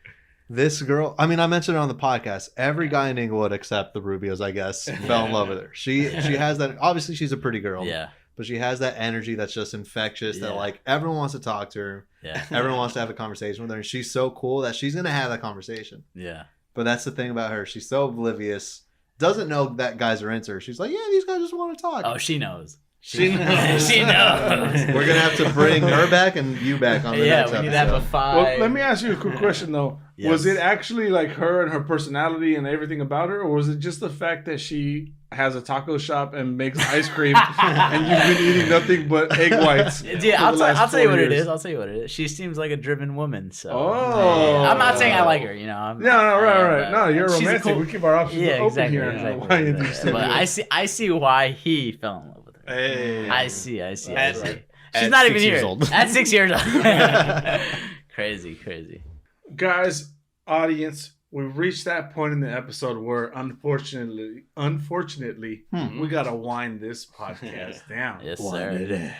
this girl. I mean, I mentioned it on the podcast. Every guy in Inglewood except the Rubios, I guess, fell in love with her. She has that. Obviously, she's a pretty girl.
Yeah.
But she has that energy that's just infectious. That
Yeah.
like everyone wants to talk to her.
Yeah.
Everyone wants to have a conversation with her, and she's so cool that she's gonna have that conversation.
Yeah.
But that's the thing about her. She's so oblivious. Doesn't know that guys are into her. She's like, yeah, these guys just want to talk.
Oh, she knows.
She knows.
She knows.
We're gonna have to bring her back and you back on the next
we need
episode.
to have a 5.
Well, let me ask you a quick question though.
Yes.
Was it actually like her and her personality and everything about her, or was it just the fact that she has a taco shop and makes ice cream and you've been eating nothing but egg whites?
Dude, I'll tell you what it is. I'll tell you what it is. She seems like a driven woman. So
Oh.
I'm not saying I like her. You know.
Right. No, you're
she's a
romantic.
cool-
We keep our options
Yeah,
open
exactly.
here.
exactly.
Why in these
But I see why he fell in love with her.
Hey.
I see.
At
She's
at
not
6
even
years
here.
old.
At 6 years old. Crazy.
Guys, audience, we've reached that point in the episode where unfortunately, we gotta wind this podcast down.
Yes, sir.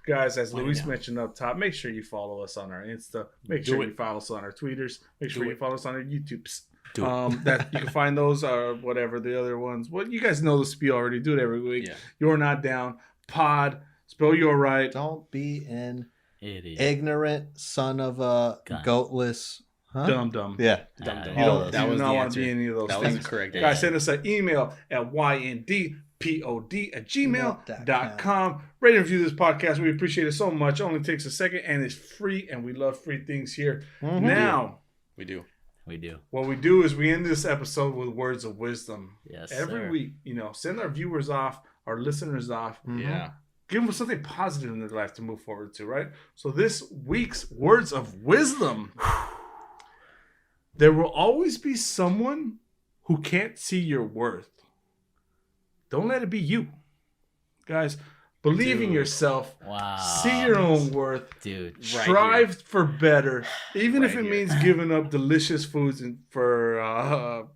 Guys, as
Wind it
Luis
down.
mentioned up top, make sure you follow us on our Insta. Make
Do
sure
it.
you follow us on our Tweeters. Make sure
Do
you
it.
follow us on our YouTubes.
Do it.
That you can find those or whatever the other ones. Well, you guys know the spiel already. Do it every week.
Yeah.
You're not down. Pod. Spell you're right.
Don't be an
Idiot.
ignorant son of a
Gun.
goatless. Huh?
Dumb.
Yeah.
You
That
don't,
was
you do
the
not want
answer.
to be any of those
That was
things.
the correct
Guys,
answer.
send us an email at yndpod@gmail.com. Rate and review this podcast. We appreciate it so much. It only takes a second and it's free, and we love free things here.
Mhm.
Now,
We do.
We do.
what we do is we end this episode with words of wisdom.
Yes.
Every
sir.
week, send our viewers off, our listeners off.
Mhm.
Yeah.
Give them something positive in their life to move forward to, right? So this week's words of wisdom. There will always be someone who can't see your worth. Don't let it be you. Guys, Believe in
Dude.
yourself.
Wow.
See your own worth.
Dude.
Right
Strive for better, even if
Right
it
here.
means giving up delicious foods for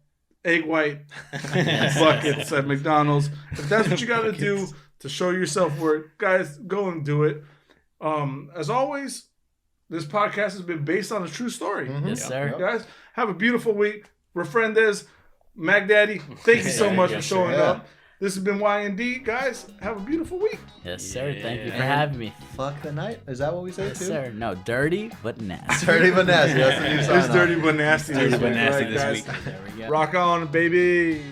egg white
Yes.
buckets at McDonald's. If that's what you got to do to show your self-worth, guys, go and do it. As always, this podcast has been based on a true story.
Yes, sir.
Guys, have a beautiful week. Refriendez, Mac Daddy, thank you so much for
Yes,
showing
sir.
up. This has been Y&D. Guys, have a beautiful week.
Yes, sir. Thank you for
Yeah.
having me.
Fuck the night. Is that what we say
Yes,
too?
sir. No, dirty but nasty.
Dirty but nasty. That's the new sign
It's
off.
dirty but nasty.
Dirty
this
but
week,
nasty
right,
this
guys?
week.
There we go.
Rock on, baby.